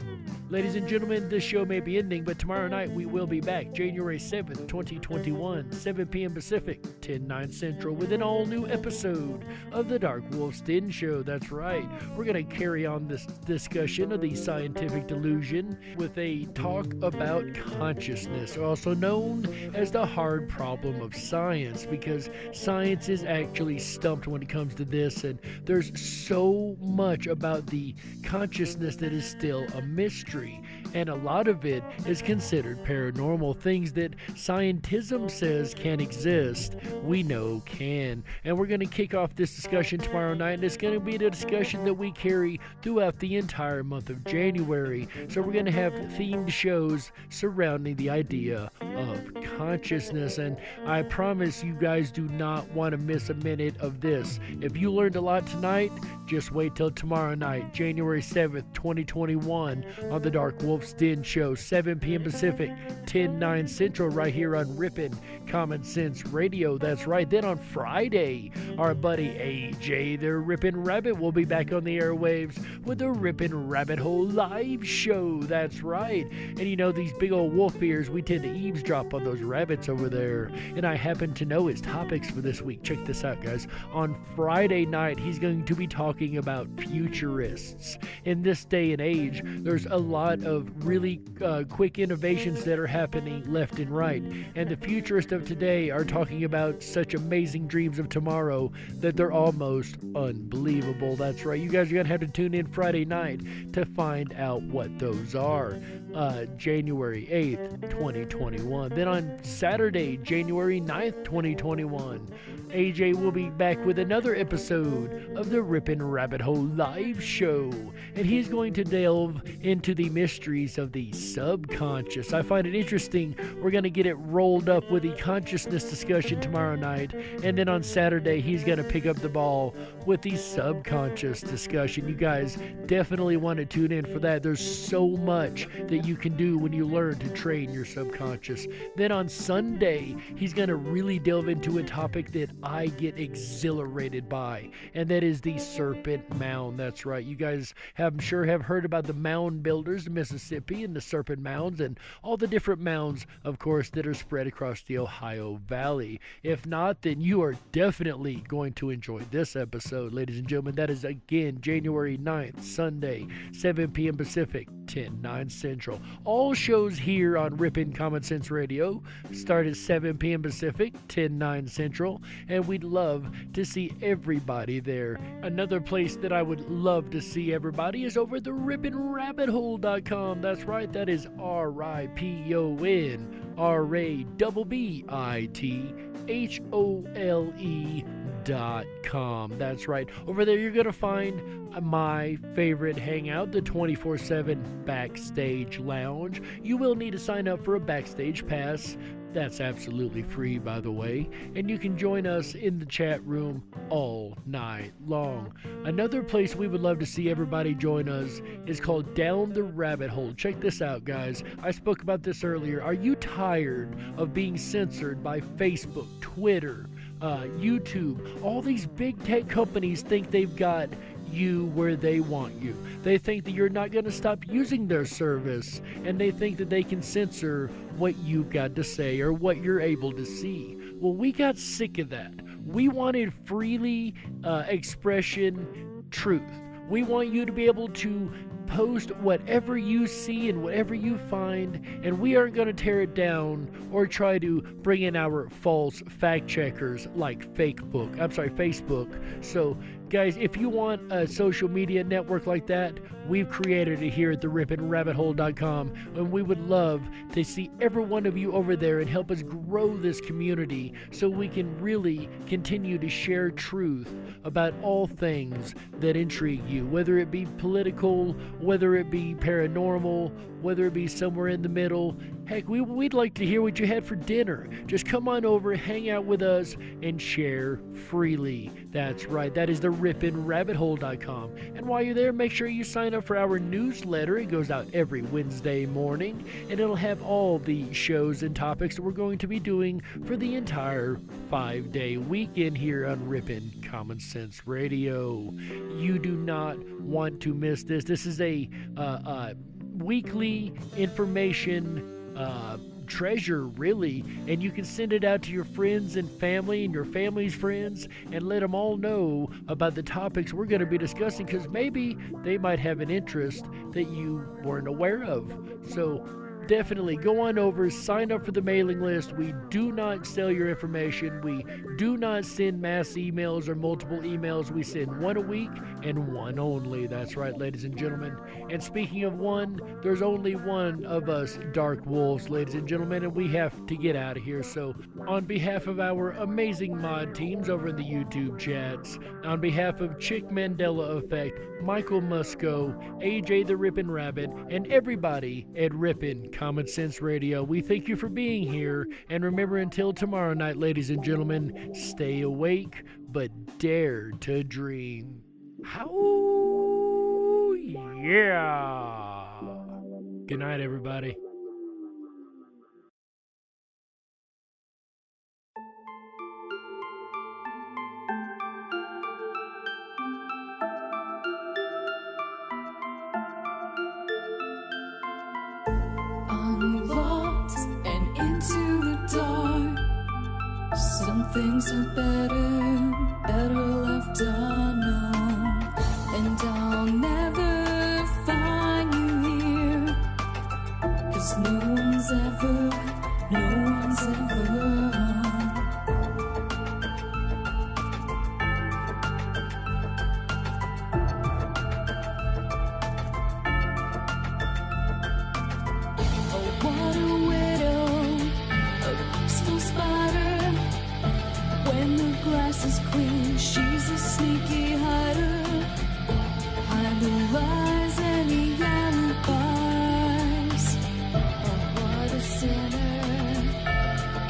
Ladies and gentlemen, this show may be ending, but tomorrow night we will be back, January 7th, 2021, 7 p.m. Pacific, 10/9 Central, with an all-new episode of the Darkwolf's Den Show. That's right. We're going to carry on this discussion of the scientific delusion with a talk about consciousness, also known as the hard problem of science, because science is actually stumped when it comes to this, and there's so much about the consciousness that is still a mystery, and a lot of it is considered paranormal. Things that scientism says can't exist, we know can. And we're going to kick off this discussion tomorrow night, and it's going to be the discussion that we carry throughout the entire month of January. So we're going to have themed shows surrounding the idea of consciousness, and I promise you guys do not want to miss a minute of this. If you learned a lot tonight, just wait till tomorrow night, January 7th, 2021, on the Darkwolf's Den Show, 7 p.m. Pacific, 10/9 Central, right here on Ripin' Common Sense Radio. That's right. Then on Friday, our buddy AJ, the Rippin' Rabbit, will be back on the airwaves with the Rippin' Rabbit Hole live show. That's right. And you know, these big old wolf ears, we tend to eavesdrop on those rabbits over there. And I happen to know his topics for this week. Check this out, guys. On Friday night, he's going to be talking about futurists. In this day and age, there's a lot of of really quick innovations that are happening left and right. And the futurists of today are talking about such amazing dreams of tomorrow that they're almost unbelievable. That's right. You guys are going to have to tune in Friday night to find out what those are. January 8th, 2021. Then on Saturday, January 9th, 2021, AJ will be back with another episode of the Rippin' Rabbit Hole live show, and he's going to delve into the mysteries of the subconscious. I find it interesting. We're going to get it rolled up with the consciousness discussion tomorrow night, and then on Saturday he's going to pick up the ball with the subconscious discussion. You guys definitely want to tune in for that. There's so much that you can do when you learn to train your subconscious. Then on Sunday, he's going to really delve into a topic that I get exhilarated by, and that is the Serpent Mound. That's right. You guys I'm sure have heard about the mound builders in Mississippi and the Serpent Mounds and all the different mounds, of course, that are spread across the Ohio Valley. If not, then you are definitely going to enjoy this episode, ladies and gentlemen. That is, again, January 9th, Sunday, 7 p.m. Pacific, 10/9 Central. All shows here on Rippin' Common Sense Radio start at 7 p.m. Pacific, 10/9 Central, and we'd love to see everybody there. Another place that I would love to see everybody is over at the RippinRabbitHole.com. That's right, that is RippinRabbitHole.com. That's right. Over there you're going to find my favorite hangout, the 24/7 Backstage Lounge. You will need to sign up for a Backstage Pass. That's absolutely free, by the way, and you can join us in the chat room all night long. Another place we would love to see everybody join us is called Down the Rabbit Hole. Check this out, guys. I spoke about this earlier. Are you tired of being censored by Facebook, Twitter, YouTube? All these big tech companies think they've got you where they want you. They think that you're not going to stop using their service, and they think that they can censor what you've got to say or what you're able to see. Well, we got sick of that. We wanted freely expression truth. We want you to be able to post whatever you see and whatever you find, and we aren't going to tear it down or try to bring in our false fact checkers like Facebook. So guys, if you want a social media network like that, we've created it here at the RippinRabbitHole.com, and we would love to see every one of you over there and help us grow this community so we can really continue to share truth about all things that intrigue you, whether it be political, whether it be paranormal, whether it be somewhere in the middle. Heck, we'd like to hear what you had for dinner. Just come on over, hang out with us, and share freely. That's right, that is the RippinRabbitHole.com. And while you're there, make sure you sign up for our newsletter. It goes out every Wednesday morning, and it'll have all the shows and topics that we're going to be doing for the entire 5-day weekend here on Rippin' Common Sense Radio. You do not want to miss this. This is a weekly information treasure, really, and you can send it out to your friends and family and your family's friends and let them all know about the topics we're going to be discussing, because maybe they might have an interest that you weren't aware of. So definitely go on over, sign up for the mailing list. We do not sell your information. We do not send mass emails or multiple emails. We send one a week and one only. That's right, ladies and gentlemen. And speaking of one, there's only one of us Dark Wolves, ladies and gentlemen, and we have to get out of here. So on behalf of our amazing mod teams over in the YouTube chats, on behalf of Chick Mandela Effect, Michael Musco, AJ the Rippin' Rabbit, and everybody at Rippin' Common Sense Radio, we thank you for being here. And remember, until tomorrow night, ladies and gentlemen, stay awake, but dare to dream. How? Yeah. Good night, everybody. Unlocked and into the dark. Some things are better left unknown. And I'll never find you here glasses queen, she's a sneaky hider. Hide the lies and the alibis. Oh, what a sinner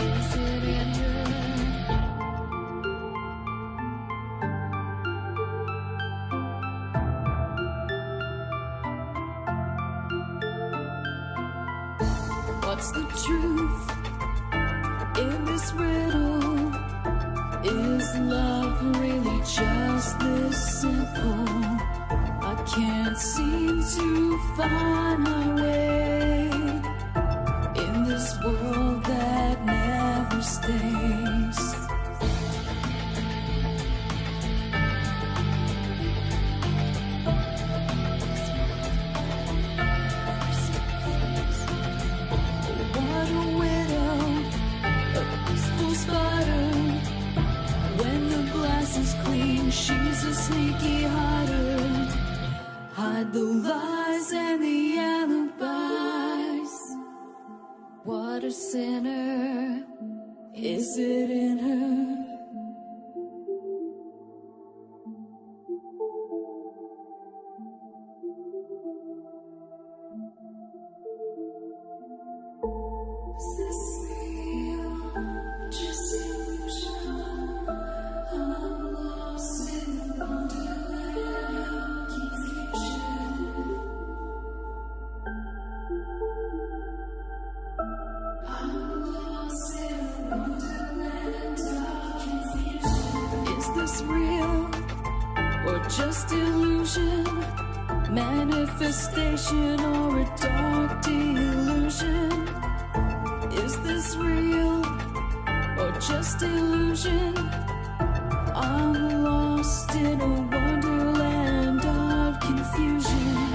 is it in her? What's the truth in this riddle? Is love really just this simple? I can't seem to find my way in this world that never stays. What a widow, a peaceful spider. When the glass is clean, she's a sneaky hider. Hide the lies and the alibis. What a sinner is it in her? Is this real? Just illusion? I'm lost in wonderland of confusion. I'm lost in wonderland of confusion. Is this real or just illusion? Manifestation or a dark delusion? Is this real or just illusion? I'm lost in a wonderland of confusion.